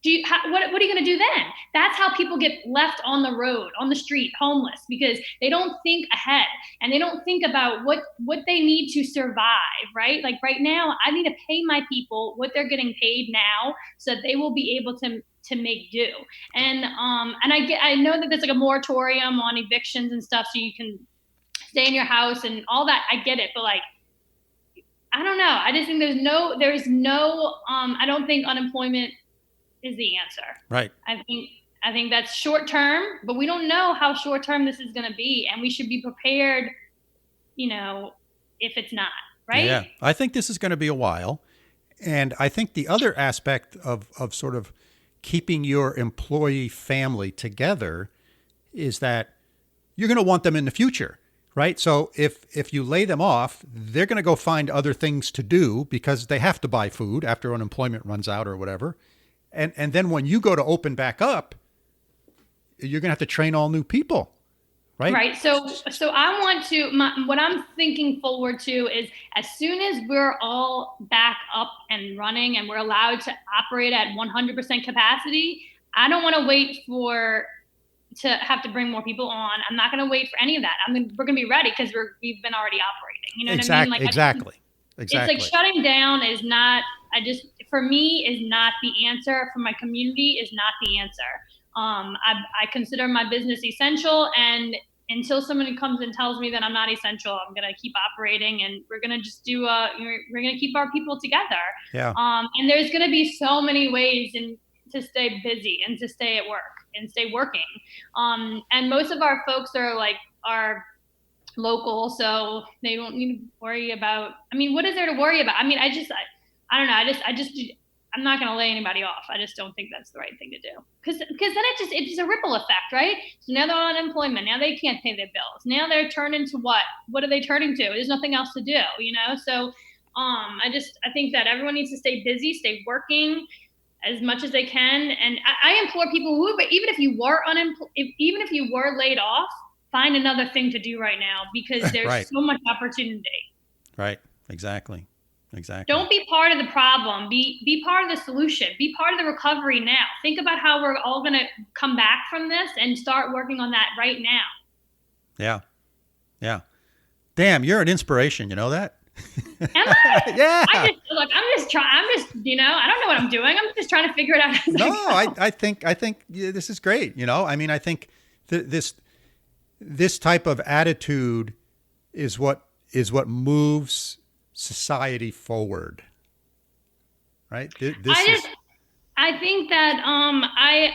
What are you going to do then? That's how people get left on the road, on the street, homeless, because they don't think ahead and they don't think about what they need to survive, right? Like right now, I need to pay my people what they're getting paid now so that they will be able to make do. And I know that there's like a moratorium on evictions and stuff, so you can stay in your house and all that. I get it, but like, I don't know. I just think there's no I don't think unemployment is the answer. Right. I think that's short term, but we don't know how short term this is going to be, and we should be prepared, if it's not, right? Yeah. I think this is going to be a while. And I think the other aspect of sort of keeping your employee family together is that you're going to want them in the future. Right. So if you lay them off, they're going to go find other things to do because they have to buy food after unemployment runs out or whatever. And then when you go to open back up, you're going to have to train all new people. Right. Right. So I want to, what I'm thinking forward to is as soon as we're all back up and running and we're allowed to operate at 100% capacity, I don't want to wait to have to bring more people on. I'm not going to wait for any of that. We're going to be ready because we've been already operating. You know what I mean? Like Exactly. It's like shutting down is not, for me, is not the answer. For my community is not the answer. I consider my business essential, and until somebody comes and tells me that I'm not essential, I'm going to keep operating, and we're going to just we're going to keep our people together. Yeah. And there's going to be so many ways to stay busy and to stay at work and stay working. And most of our folks are local, so they don't need to worry about, what is there to worry about? I don't know. I'm not going to lay anybody off. I just don't think that's the right thing to do. Because then it's just a ripple effect, right? So now they're on unemployment. Now they can't pay their bills. Now they're turned into what? What are they turning to? There's nothing else to do, So I think that everyone needs to stay busy, stay working as much as they can. And I implore people even if you were laid off, find another thing to do right now because there's right. so much opportunity. Right. Exactly. Don't be part of the problem. Be part of the solution. Be part of the recovery now. Think about how we're all going to come back from this and start working on that right now. Yeah. Yeah. Damn, you're an inspiration. You know that? Am I? Yeah. I'm just trying. I don't know what I'm doing. I'm just trying to figure it out. I think this is great. I think this type of attitude is what moves society forward. Right? I think that I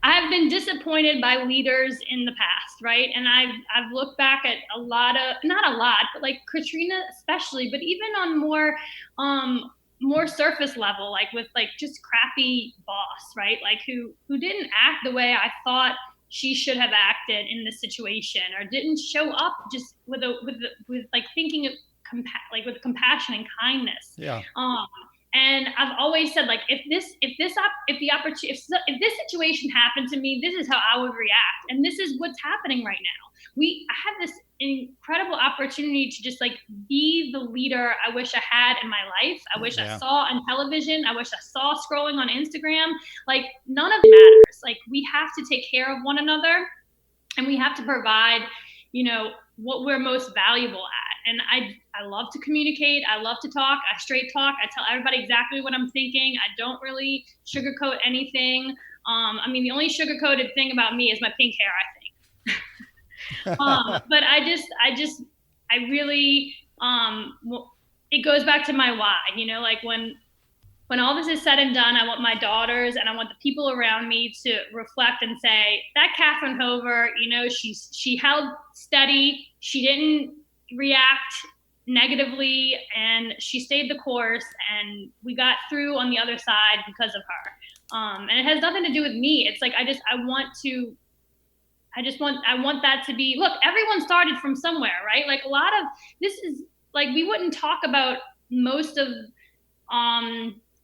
have been disappointed by leaders in the past, right? And I've looked back at not a lot, but like Katrina especially, but even on more surface level, like with like just crappy boss, right? Like who didn't act the way I thought she should have acted in this situation, or didn't show up just with like thinking of with compassion and kindness. Yeah. And I've always said, like, if this situation happened to me, this is how I would react. And this is what's happening right now. I have this incredible opportunity to just like be the leader I wish I had in my life. I wish I saw on television. I wish I saw scrolling on Instagram. Like, none of it matters. Like, we have to take care of one another, and we have to provide, what we're most valuable at. And I love to communicate. I love to talk. I straight talk. I tell everybody exactly what I'm thinking. I don't really sugarcoat anything. The only sugarcoated thing about me is my pink hair, I think. But I really it goes back to my why, like when all this is said and done, I want my daughters and I want the people around me to reflect and say, that Catherine Hover, she held steady. She didn't react negatively, and she stayed the course, and we got through on the other side because of her. And it has nothing to do with me. It's like, I want that to be, look, everyone started from somewhere, right? Like a lot of this is like, we wouldn't talk about most of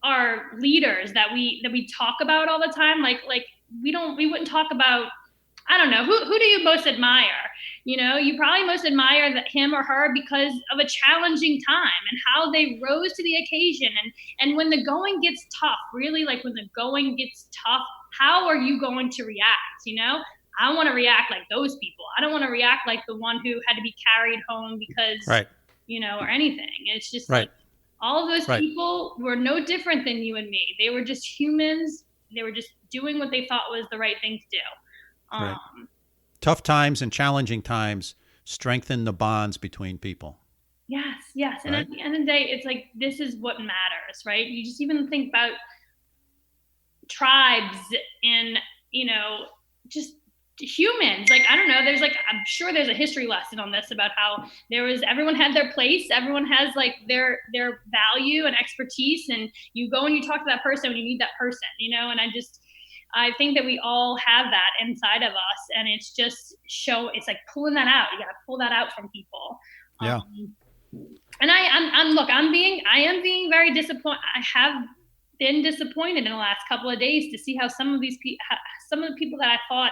our leaders that we talk about all the time. Like we wouldn't talk about, I don't know, who do you most admire? You probably most admire him or her because of a challenging time and how they rose to the occasion. And when the going gets tough, really, like when the going gets tough, how are you going to react? I want to react like those people. I don't want to react like the one who had to be carried home because, right. Or anything. It's just right. like all of those right. people were no different than you and me. They were just humans. They were just doing what they thought was the right thing to do. Right. Tough times and challenging times strengthen the bonds between people. Yes. And right? At the end of the day, it's like, this is what matters, right? You just even think about tribes and, just humans. Like, I don't know, I'm sure there's a history lesson on this about how everyone had their place. Everyone has like their value and expertise. And you go and you talk to that person when you need that person, and I think that we all have that inside of us, and it's just it's like pulling that out. You got to pull that out from people. Yeah. And I am being very disappointed. I have been disappointed in the last couple of days to see how some of the people that I thought,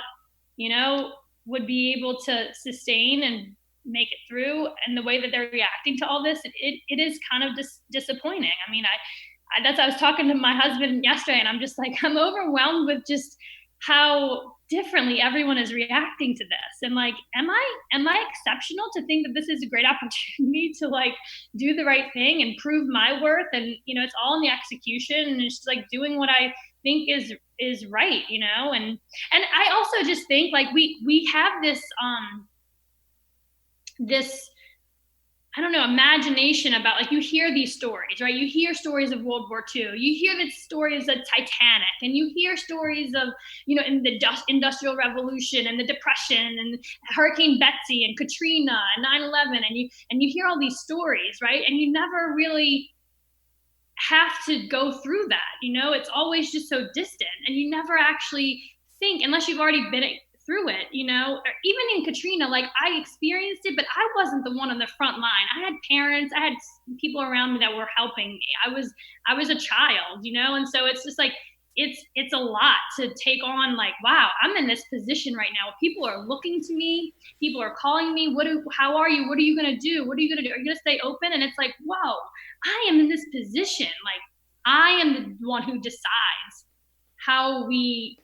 would be able to sustain and make it through, and the way that they're reacting to all this, it is kind of disappointing. I mean, I was talking to my husband yesterday, and I'm just like, I'm overwhelmed with just how differently everyone is reacting to this. And like, am I exceptional to think that this is a great opportunity to like do the right thing and prove my worth? And, it's all in the execution, and it's just like doing what I think is right, and I also just think like we have this, I don't know, imagination about, like, you hear these stories, right? You hear stories of World War II. You hear the stories of Titanic, and you hear stories of, in the Industrial Revolution and the Depression and Hurricane Betsy and Katrina and 9/11, and you hear all these stories, right? And you never really have to go through that, it's always just so distant, and you never actually think, unless you've already been through it, or even in Katrina, like I experienced it, but I wasn't the one on the front line. I had parents, I had people around me that were helping me. I was a child, and so it's just like, it's a lot to take on. Like, wow, I'm in this position right now. People are looking to me. People are calling me. How are you? What are you going to do? What are you going to do? Are you going to stay open? And it's like, whoa, I am in this position. Like, I am the one who decides how we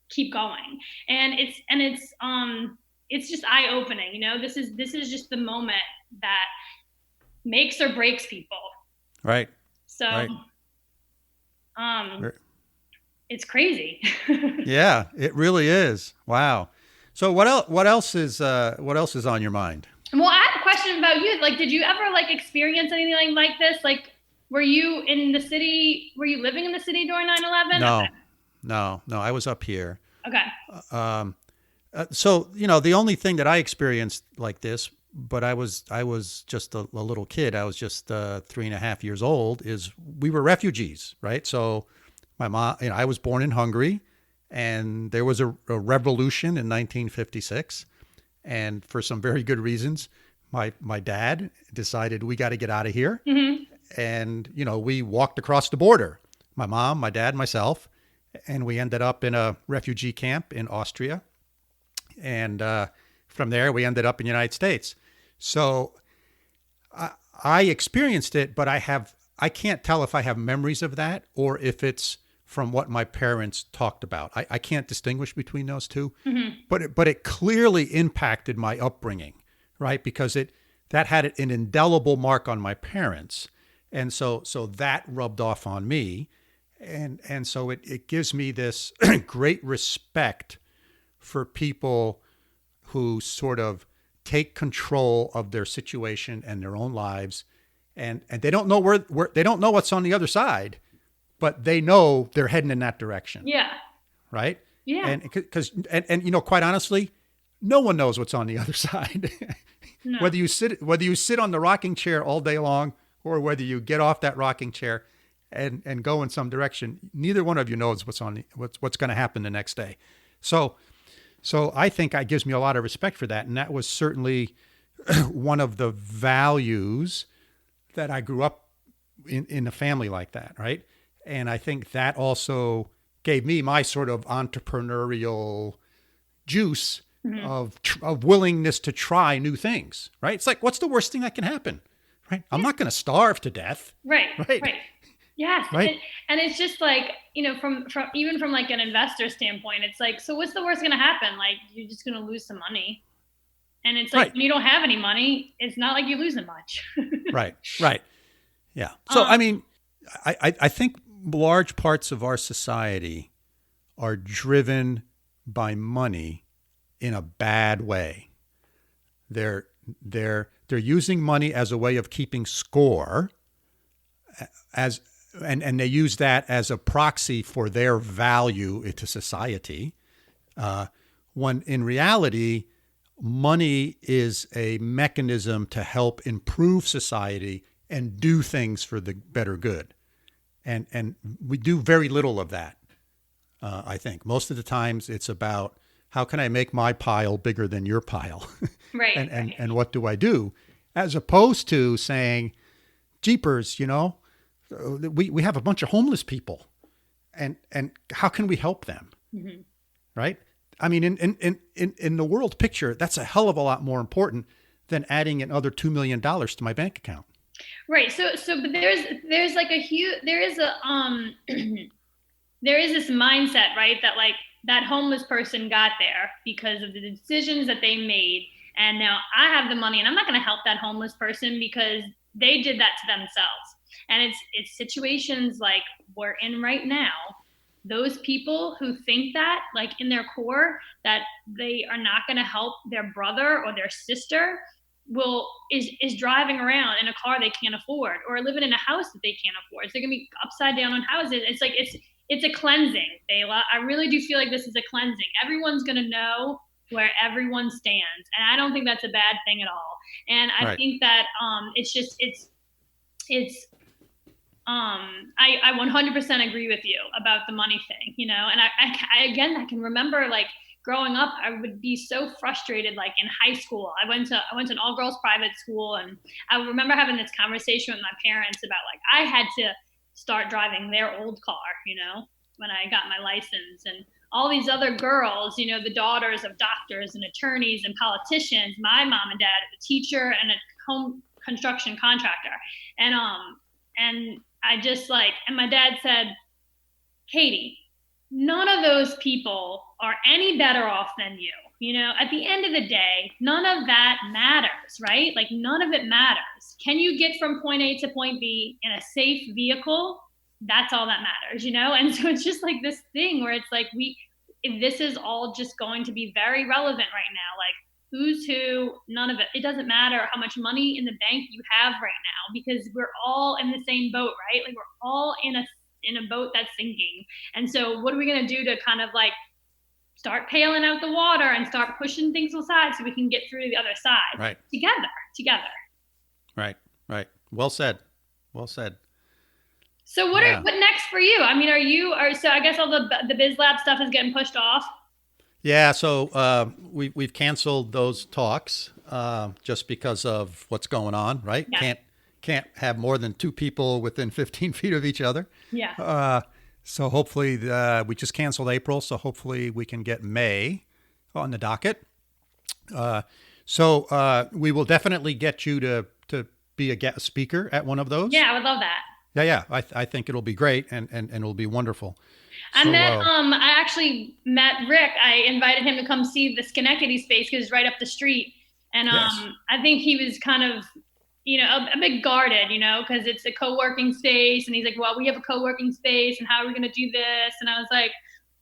keep going. And it's just eye-opening. This is just the moment that makes or breaks people. Right. So, right. It's crazy. Yeah, it really is. Wow. So what else is on your mind? Well, I have a question about you. Like, did you ever like experience anything like this? Like, were you in the city? Were you living in the city during 9/11? No, okay. no. I was up here. Okay. So, the only thing that I experienced like this, but I was just a little kid. I was just 3.5 years old. Is we were refugees, right? So my mom, I was born in Hungary, and there was a revolution in 1956, and for some very good reasons, my dad decided we got to get out of here, Mm-hmm. and we walked across the border. My mom, my dad, myself, and we ended up in a refugee camp in Austria, and from there we ended up in the United States. So I experienced it, but I can't tell if I have memories of that or if it's from what my parents talked about. I can't distinguish between those two, Mm-hmm. but it clearly impacted my upbringing, right? Because that had an indelible mark on my parents, and so that rubbed off on me, and so it gives me this great respect for people who sort of take control of their situation and their own lives and they don't know where they don't know what's on the other side, but they know they're heading in that direction. Yeah. Right. Yeah. And because you know, quite honestly, no one knows what's on the other side. No. Whether you sit on the rocking chair all day long, or whether you get off that rocking chair and go in some direction, neither one of you knows what's going to happen the next day. So I think it gives me a lot of respect for that, and that was certainly one of the values that I grew up in a family like that, right? And I think that also gave me my sort of entrepreneurial juice of willingness to try new things, right? It's like, what's the worst thing that can happen, right? I'm not going to starve to death. Right. Right. Yes. Right. And it's just like, you know, from even from like an investor standpoint, it's like, so what's the worst going to happen? Like, you're just going to lose some money. And it's like, Right. when you don't have any money, it's not like you're losing much. Right. Yeah. So, I mean, I think large parts of our society are driven by money in a bad way. They're using money as a way of keeping score, and they use that as a proxy for their value to society. When in reality, money is a mechanism to help improve society and do things for the better good. And we do very little of that. I think most of the times it's about, how can I make my pile bigger than your pile? Right. and what do I do? As opposed to saying, jeepers, you know, we have a bunch of homeless people, and how can we help them? Mm-hmm. Right. I mean, in the world picture, that's a hell of a lot more important than adding another $2 million to my bank account. Right. So, but there's like there is this mindset, right? That like that homeless person got there because of the decisions that they made. And now I have the money and I'm not going to help that homeless person because they did that to themselves. And it's situations like we're in right now. Those people who think that, like in their core, that they are not going to help their brother or their sister is driving around in a car they can't afford, or living in a house that they can't afford. So they're going to be upside down on houses. It's like, it's a cleansing, Bayla. I really do feel like this is a cleansing. Everyone's going to know where everyone stands. And I don't think that's a bad thing at all. And I think that I 100% agree with you about the money thing, you know. And I can remember like growing up, I would be so frustrated. Like in high school, I went to an all girls private school, and I remember having this conversation with my parents about like I had to start driving their old car, you know, when I got my license, and all these other girls, you know, the daughters of doctors and attorneys and politicians. My mom and dad, a teacher and a home construction contractor, and I just like, and my dad said, Katie, none of those people are any better off than you. You know, at the end of the day, none of that matters, right? Like none of it matters. Can you get from point A to point B in a safe vehicle? That's all that matters, you know? And so it's just like this thing where it's like, if this is all just going to be very relevant right now, like who's who, none of it. It doesn't matter how much money in the bank you have right now, because we're all in the same boat, right? Like we're all in a boat that's sinking. And so what are we going to do to kind of like start paling out the water and start pushing things aside so we can get through to the other side? Right. Together. Right. Well said. So what next for you? I mean, so I guess all the Biz Lab stuff is getting pushed off. Yeah. So we've canceled those talks just because of what's going on, right? Yeah. Can't have more than two people within 15 feet of each other. Yeah. So hopefully we just canceled April. So hopefully we can get May on the docket. So we will definitely get you to be a guest speaker at one of those. Yeah, I would love that. Yeah. I think it'll be great and it'll be wonderful. I actually met Rick. I invited him to come see the Schenectady space because it's right up the street. And yes. I think he was kind of, you know, a bit guarded, you know, because it's a co-working space. And he's like, well, we have a co-working space and how are we going to do this? And I was like,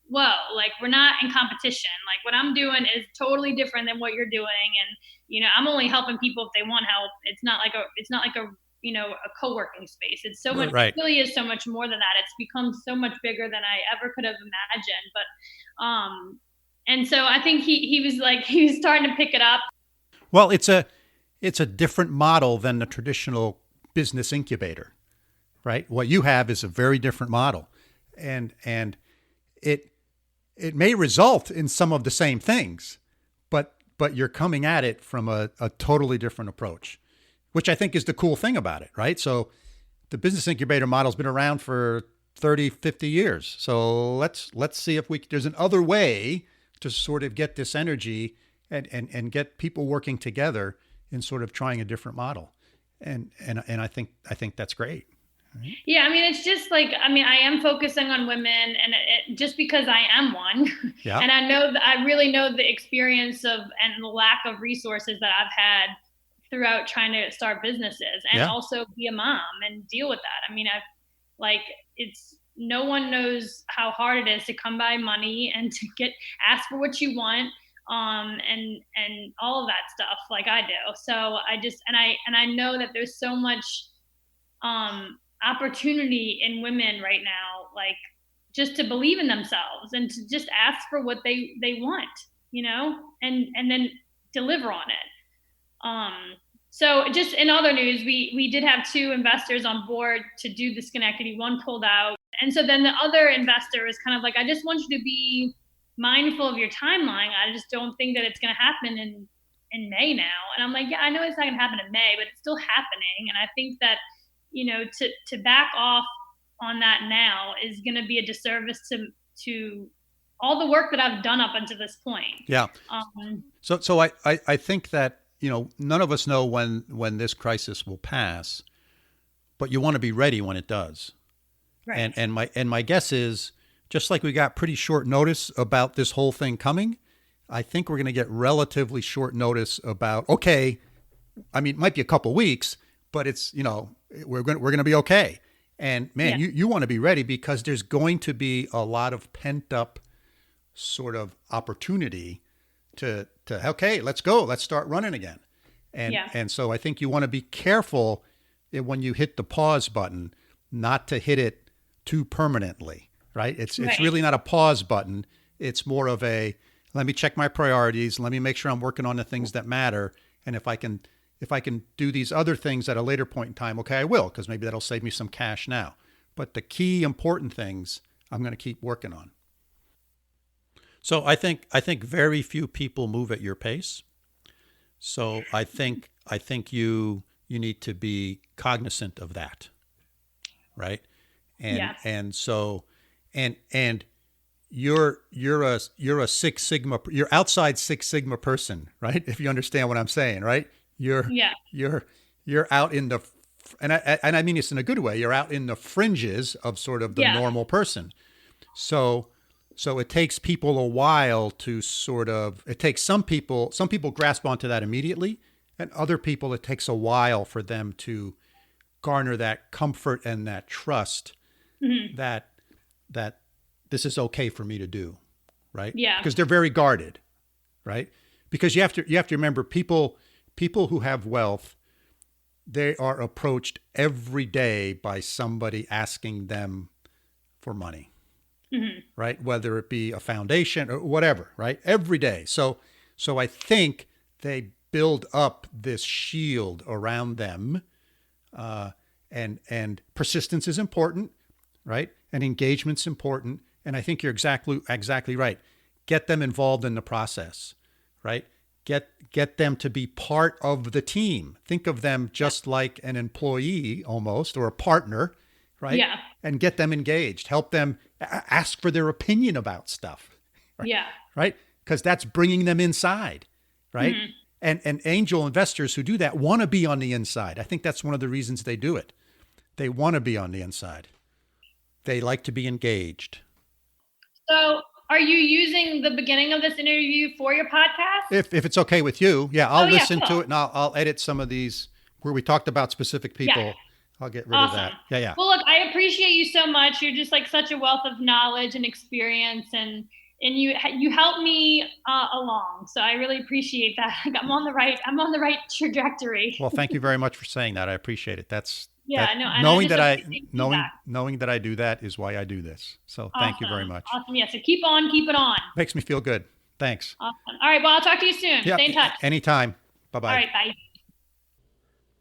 whoa, like we're not in competition. Like what I'm doing is totally different than what you're doing. And, you know, I'm only helping people if they want help. It's not like a a co-working space. It's so much, Right. it really is so much more than that. It's become so much bigger than I ever could have imagined. But and so I think he was like, he was starting to pick it up. Well, it's a different model than the traditional business incubator, right? What you have is a very different model, and it may result in some of the same things, but you're coming at it from a totally different approach, which I think is the cool thing about it, right? So the business incubator model's been around for 30, 50 years. So let's see if there's another way to sort of get this energy and get people working together in sort of trying a different model. And I think that's great. Right? Yeah, I mean, it's just like, I mean, I am focusing on women, and just because I am one, yeah. And I really know the experience of and the lack of resources that I've had throughout trying to start businesses, and also be a mom and deal with that. I mean, no one knows how hard it is to come by money and to ask for what you want, and all of that stuff like I do. So I know that there's so much opportunity in women right now, like just to believe in themselves and to just ask for what they want, and then deliver on it. So just in other news, we did have 2 investors on board to do the Schenectady. One pulled out. And so then the other investor is kind of like, I just want you to be mindful of your timeline. I just don't think that it's going to happen in May now. And I'm like, yeah, I know it's not going to happen in May, but it's still happening. And I think that, to back off on that now is going to be a disservice to all the work that I've done up until this point. Yeah. So I think that, none of us know when this crisis will pass, but you want to be ready when it does. Right. And my guess is, just like we got pretty short notice about this whole thing coming, I think we're going to get relatively short notice about, okay, I mean, it might be a couple weeks, but it's, we're going to be okay. And man, you want to be ready, because there's going to be a lot of pent up sort of opportunity to okay, let's go, let's start running again. And so I think you want to be careful when you hit the pause button, not to hit it too permanently, right? It's really not a pause button. It's more of a, let me check my priorities. Let me make sure I'm working on the things that matter. And if I can do these other things at a later point in time, okay, I will, because maybe that'll save me some cash now. But the key important things I'm going to keep working on. So I think very few people move at your pace. So I think you need to be cognizant of that, right? And so you're a Six Sigma, you're outside Six Sigma person, right? If you understand what I'm saying, right? You're out in the, and I mean this in a good way, you're out in the fringes of sort of the normal person. So it takes people a while to it takes some people grasp onto that immediately, and other people, it takes a while for them to garner that comfort and that trust that this is okay for me to do, right? Yeah. Because they're very guarded, right? Because you have to remember, people who have wealth, they are approached every day by somebody asking them for money, right? Whether it be a foundation or whatever, right? Every day. So I think they build up this shield around them, and persistence is important, right? And engagement's important. And I think you're exactly right. Get them involved in the process, right? Get them to be part of the team. Think of them just like an employee almost, or a partner, right? Yeah. And get them engaged. Help them ask for their opinion about stuff. Right? Yeah. Right? Because that's bringing them inside, right? And angel investors who do that want to be on the inside. I think that's one of the reasons they do it. They want to be on the inside. They like to be engaged. So are you using the beginning of this interview for your podcast? If it's okay with you, I'll listen to it, and I'll edit some of these where we talked about specific people. Yeah. I'll get rid of that. Yeah. Well, look, I appreciate you so much. You're just like such a wealth of knowledge and experience, and you helped me along. So I really appreciate that. I'm on the right trajectory. Well, thank you very much for saying that. I appreciate it. Yeah, that no, and knowing I just that I appreciate knowing feedback. knowing that I do that is why I do this. So thank you very much. Awesome. Yeah. So keep it on. Makes me feel good. Thanks. Awesome. All right. Well, I'll talk to you soon. Yeah, Stay in touch. anytime. Bye-bye. All right. Bye.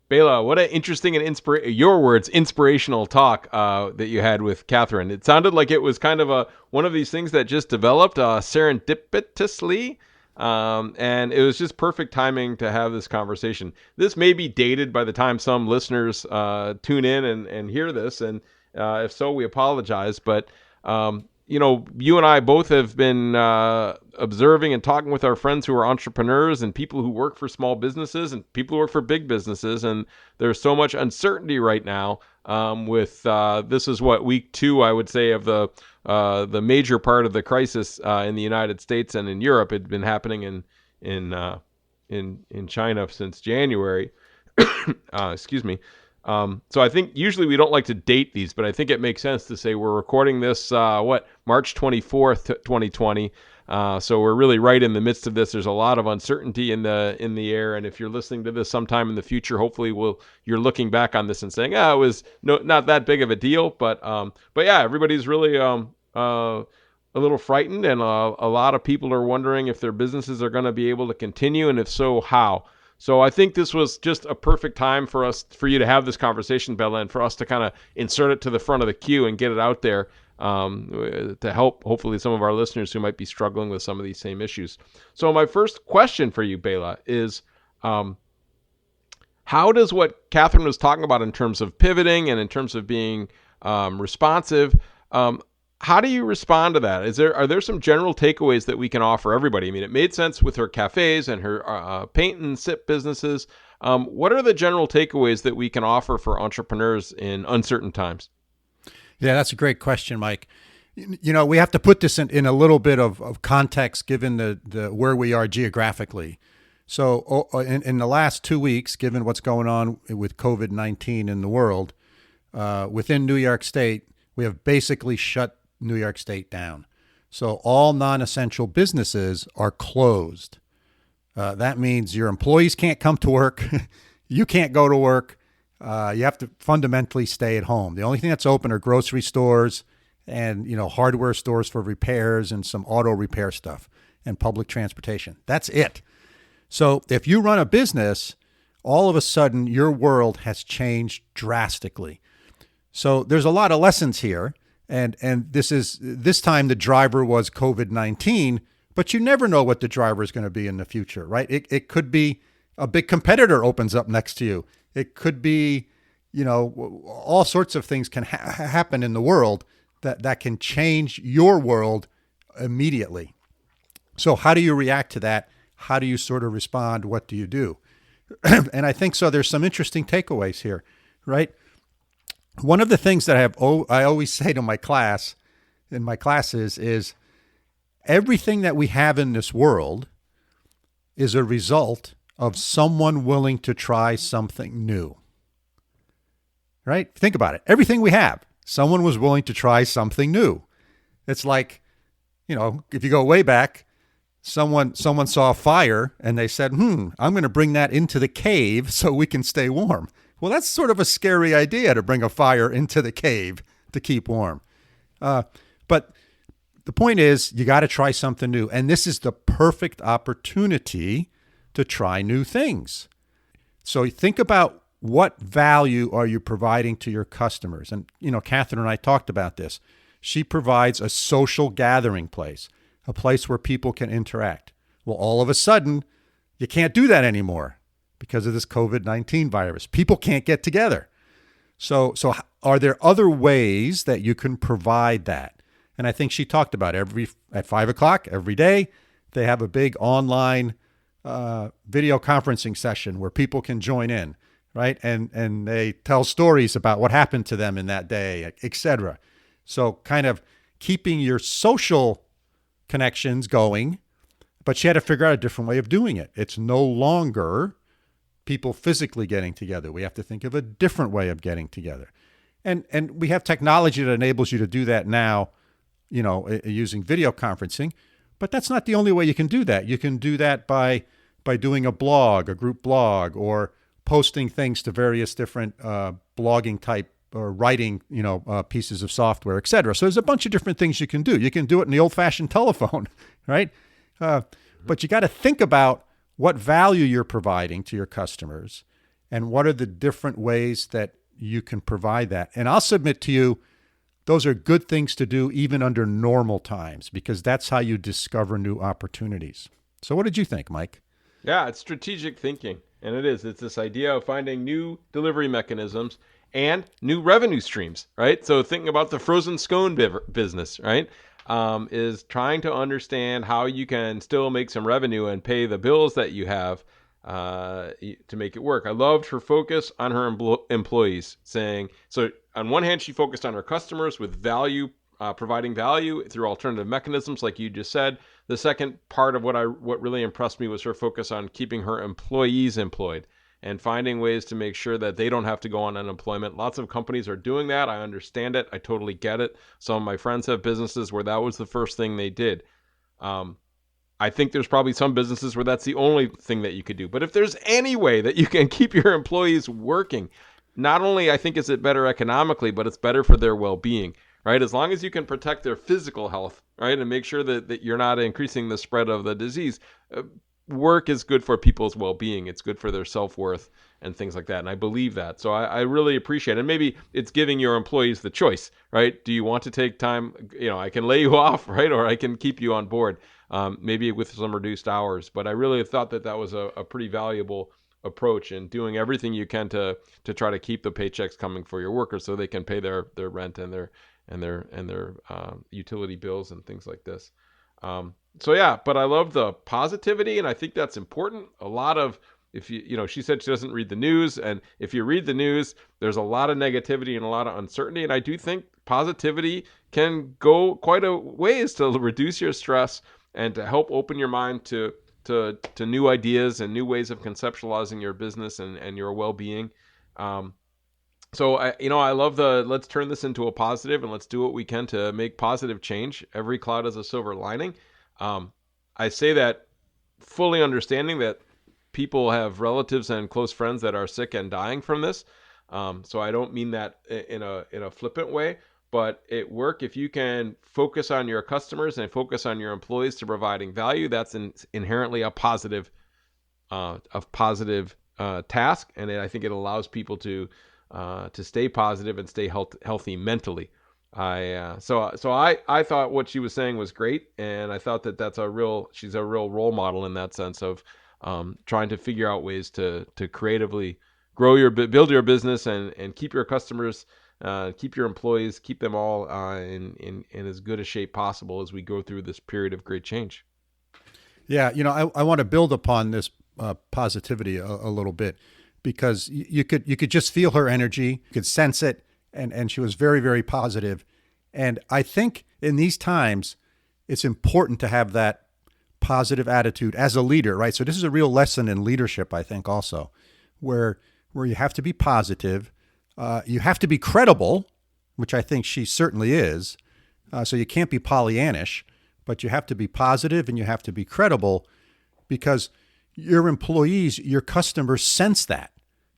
Bela, what an interesting and your words, inspirational talk that you had with Catherine. It sounded like it was kind of one of these things that just developed serendipitously, and it was just perfect timing to have this conversation. This may be dated by the time some listeners tune in and hear this, and if so, we apologize. But you and I both have been observing and talking with our friends who are entrepreneurs and people who work for small businesses and people who work for big businesses. And there's so much uncertainty right now with this is week 2, I would say, of the major part of the crisis in the United States and in Europe. It had been happening in China since January. Excuse me. So I think usually we don't like to date these, but I think it makes sense to say we're recording this, March 24th, 2020. So we're really right in the midst of this. There's a lot of uncertainty in the air. And if you're listening to this sometime in the future, hopefully you're looking back on this and saying, it was not that big of a deal. But yeah, everybody's really, a little frightened, and a lot of people are wondering if their businesses are going to be able to continue, and if so, how. So I think this was just a perfect time for you to have this conversation, Bela, and for us to kind of insert it to the front of the queue and get it out there to help, hopefully, some of our listeners who might be struggling with some of these same issues. So my first question for you, Bela, is how does what Catherine was talking about in terms of pivoting and in terms of being responsive, how do you respond to that? Are there some general takeaways that we can offer everybody? I mean, it made sense with her cafes and her paint and sip businesses. What are the general takeaways that we can offer for entrepreneurs in uncertain times? Yeah, that's a great question, Mike. We have to put this in a little bit of context given the where we are geographically. So in the last 2 weeks, given what's going on with COVID-19 in the world, within New York State, we have basically shut New York State down. So all non-essential businesses are closed. That means your employees can't come to work. You can't go to work. You have to fundamentally stay at home. The only thing that's open are grocery stores and, hardware stores for repairs and some auto repair stuff and public transportation. That's it. So if you run a business, all of a sudden your world has changed drastically. So there's a lot of lessons here. And this time the driver was COVID-19, but you never know what the driver is going to be in the future, right? It could be a big competitor opens up next to you. It could be, all sorts of things can happen in the world that can change your world immediately. So how do you react to that? How do you sort of respond? What do you do? And I think so. There's some interesting takeaways here, right? One of the things that I always say to my classes is everything that we have in this world is a result of someone willing to try something new, right? Think about it. Everything we have, someone was willing to try something new. It's like, if you go way back, someone saw a fire and they said, I'm going to bring that into the cave so we can stay warm. Well, that's sort of a scary idea to bring a fire into the cave to keep warm. But the point is, you got to try something new. And this is the perfect opportunity to try new things. So think about what value are you providing to your customers? And, Catherine and I talked about this. She provides a social gathering place, a place where people can interact. Well, all of a sudden, you can't do that anymore because of this COVID-19 virus. People can't get together. So are there other ways that you can provide that? And I think she talked about at 5:00 every day, they have a big online video conferencing session where people can join in, right? And they tell stories about what happened to them in that day, et cetera. So kind of keeping your social connections going, but she had to figure out a different way of doing it. It's no longer people physically getting together. We have to think of a different way of getting together. And we have technology that enables you to do that now using video conferencing. But that's not the only way you can do that. You can do that by doing a blog, a group blog, or posting things to various different blogging type or writing, pieces of software, et cetera. So there's a bunch of different things you can do. You can do it in the old-fashioned telephone, right? But you got to think about what value you're providing to your customers and what are the different ways that you can provide that. And I'll submit to you, those are good things to do even under normal times, because that's how you discover new opportunities. So what did you think, Mike? Yeah, it's strategic thinking. And it is. It's this idea of finding new delivery mechanisms and new revenue streams, right? So thinking about the frozen scone business, right, is trying to understand how you can still make some revenue and pay the bills that you have to make it work. I loved her focus on her employees, saying, so on one hand, she focused on her customers with value, providing value through alternative mechanisms, like you just said. The second part of what really impressed me was her focus on keeping her employees employed and finding ways to make sure that they don't have to go on unemployment. Lots of companies are doing that. I understand it. I totally get it. Some of my friends have businesses where that was the first thing they did. I think there's probably some businesses where that's the only thing that you could do. But if there's any way that you can keep your employees working, not only I think is it better economically, but it's better for their well-being, right? As long as you can protect their physical health, right, and make sure that you're not increasing the spread of the disease, work is good for people's well-being. It's good for their self-worth and things like that. And I believe that. So I really appreciate it. And maybe it's giving your employees the choice, right? Do you want to take time? I can lay you off, right? Or I can keep you on board, maybe with some reduced hours. But I really thought that was a pretty valuable approach, and doing everything you can to try to keep the paychecks coming for your workers so they can pay their rent and their utility bills and things like this. So yeah, but I love the positivity, and I think that's important. A lot of, she said she doesn't read the news, and if you read the news, there's a lot of negativity and a lot of uncertainty, and I do think positivity can go quite a ways to reduce your stress and to help open your mind to new ideas and new ways of conceptualizing your business and your well-being. So I love let's turn this into a positive, and let's do what we can to make positive change. Every cloud has a silver lining. I say that fully understanding that people have relatives and close friends that are sick and dying from this. So I don't mean that in a flippant way, but at work, if you can focus on your customers and focus on your employees to providing value, that's inherently a positive task. And I think it allows people to stay positive and stay healthy mentally. So I thought what she was saying was great, and I thought that she's a real role model in that sense of trying to figure out ways to creatively build your business and keep your customers, keep your employees, keep them all in as good a shape possible as we go through this period of great change. Yeah, I want to build upon this positivity a little bit, because you could just feel her energy, you could sense it, and she was very, very positive. And I think in these times, it's important to have that positive attitude as a leader, right? So this is a real lesson in leadership, I think, also, where you have to be positive, you have to be credible, which I think she certainly is. So you can't be Pollyannish, but you have to be positive and you have to be credible, because your employees, your customers sense that,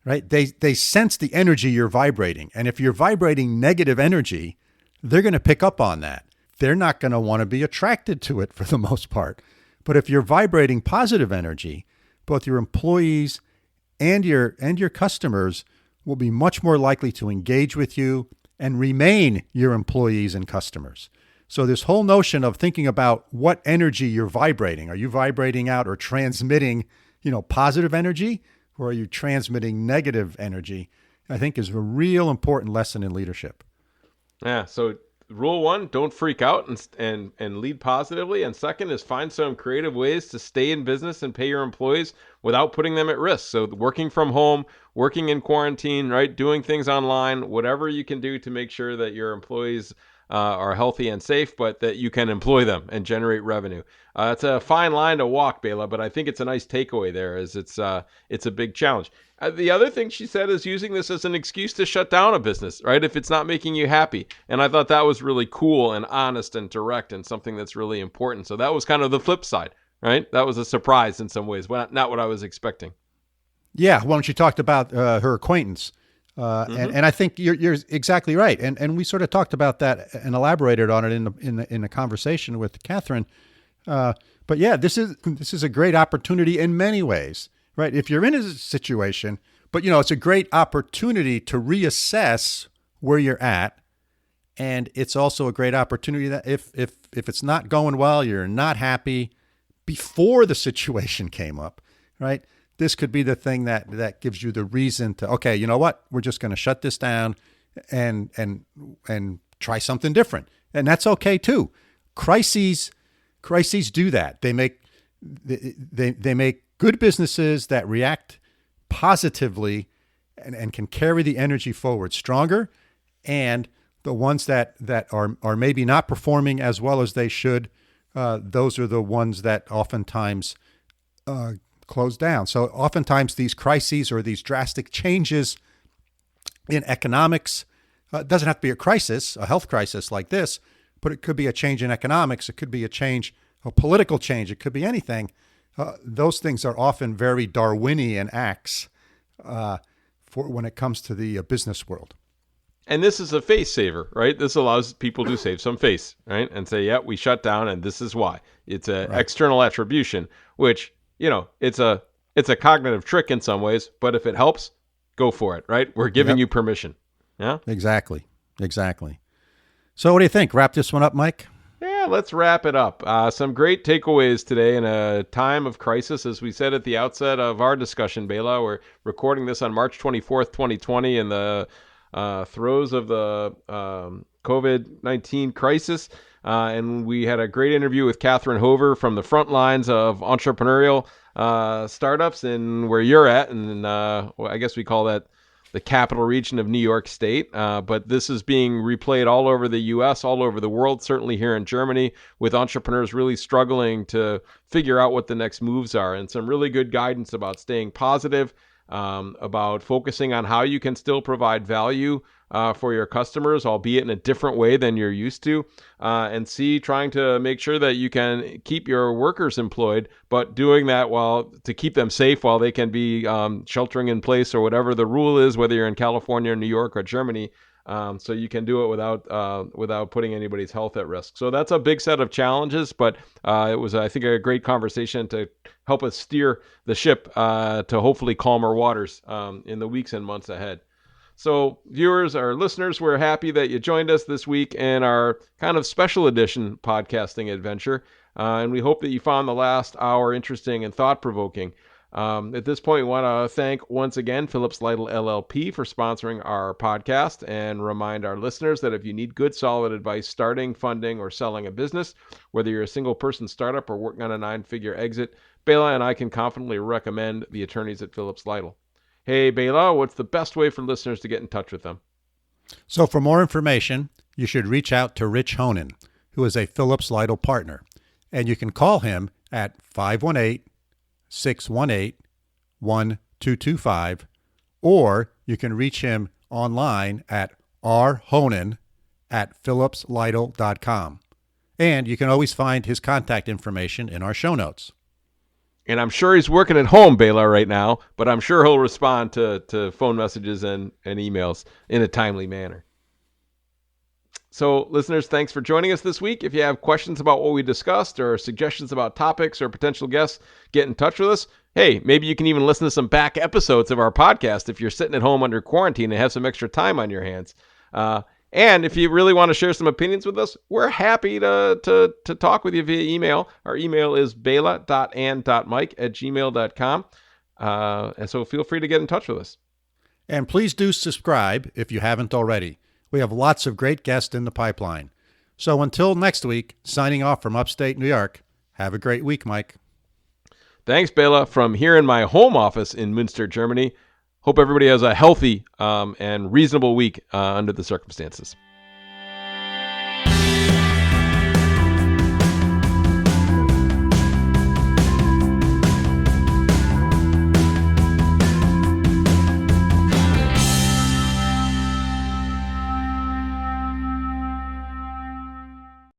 right? They sense the energy you're vibrating. And if you're vibrating negative energy, they're going to pick up on that. They're not going to want to be attracted to it for the most part. But if you're vibrating positive energy, both your employees and your customers will be much more likely to engage with you and remain your employees and customers. So this whole notion of thinking about what energy you're vibrating, are you vibrating out or transmitting, positive energy, or are you transmitting negative energy, I think is a real important lesson in leadership. Yeah. So rule one, don't freak out and lead positively. And second is find some creative ways to stay in business and pay your employees without putting them at risk. So working from home, working in quarantine, right? Doing things online, whatever you can do to make sure that your employees are healthy and safe, but that you can employ them and generate revenue. It's a fine line to walk, Bela, but I think it's a nice takeaway there. Is it's a big challenge. The other thing she said is using this as an excuse to shut down a business, right? If it's not making you happy. And I thought that was really cool and honest and direct and something that's really important. So that was kind of the flip side, right? That was a surprise in some ways, not what I was expecting. Yeah, when she talked about her acquaintance. And I think you're exactly right. And we sort of talked about that and elaborated on it in the conversation with Catherine. But yeah, this is a great opportunity in many ways, right? If you're in a situation, but it's a great opportunity to reassess where you're at. And it's also a great opportunity that if it's not going well, you're not happy before the situation came up, right? This could be the thing that gives you the reason to, okay, you know what? We're just going to shut this down and try something different. And that's okay too. Crises do that. They make good businesses that react positively and can carry the energy forward stronger. And the ones that are maybe not performing as well as they should, those are the ones that oftentimes close down. So oftentimes these crises or these drastic changes in economics, it doesn't have to be a crisis, a health crisis like this, but it could be a change in economics. It could be a political change. It could be anything. Those things are often very Darwinian acts for when it comes to the business world. And this is a face saver, right? This allows people to save some face, right? And say, yeah, we shut down and this is why. It's an external attribution, which, it's a cognitive trick in some ways, but if it helps, go for it, right? We're giving you permission. Yeah, exactly. So what do you think? Wrap this one up, Mike? Yeah, let's wrap it up. Some great takeaways today in a time of crisis. As we said at the outset of our discussion, Bela, we're recording this on March 24th, 2020 in the throes of the COVID-19 crisis. And we had a great interview with Catherine Hover from the front lines of entrepreneurial startups and where you're at. And I guess we call that the capital region of New York State. But this is being replayed all over the U.S., all over the world, certainly here in Germany, with entrepreneurs really struggling to figure out what the next moves are, and some really good guidance about staying positive, about focusing on how you can still provide value for your customers, albeit in a different way than you're used to, and trying to make sure that you can keep your workers employed, but doing that to keep them safe while they can be sheltering in place or whatever the rule is, whether you're in California, New York, or Germany. So you can do it without putting anybody's health at risk. So that's a big set of challenges, but it was, I think, a great conversation to help us steer the ship to hopefully calmer waters in the weeks and months ahead. So viewers, our listeners, we're happy that you joined us this week in our kind of special edition podcasting adventure. And we hope that you found the last hour interesting and thought-provoking. At this point, we want to thank once again Phillips Lytle LLP for sponsoring our podcast, and remind our listeners that if you need good, solid advice starting, funding, or selling a business, whether you're a single-person startup or working on a 9-figure exit, Bela and I can confidently recommend the attorneys at Phillips Lytle. Hey, Bela, what's the best way for listeners to get in touch with them? So for more information, you should reach out to Rich Honan, who is a Phillips Lytle partner, and you can call him at 518-618-1225, or you can reach him online at rhonan@phillipslytle.com. And you can always find his contact information in our show notes. And I'm sure he's working at home, Bela, right now, but I'm sure he'll respond to phone messages and emails in a timely manner. So, listeners, thanks for joining us this week. If you have questions about what we discussed or suggestions about topics or potential guests, get in touch with us. Hey, maybe you can even listen to some back episodes of our podcast if you're sitting at home under quarantine and have some extra time on your hands. And if you really want to share some opinions with us, we're happy to talk with you via email. Our email is bela.and.mike@gmail.com. And so feel free to get in touch with us. And please do subscribe if you haven't already. We have lots of great guests in the pipeline. So until next week, signing off from upstate New York, have a great week, Mike. Thanks, Bela, from here in my home office in Münster, Germany. Hope everybody has a healthy and reasonable week under the circumstances.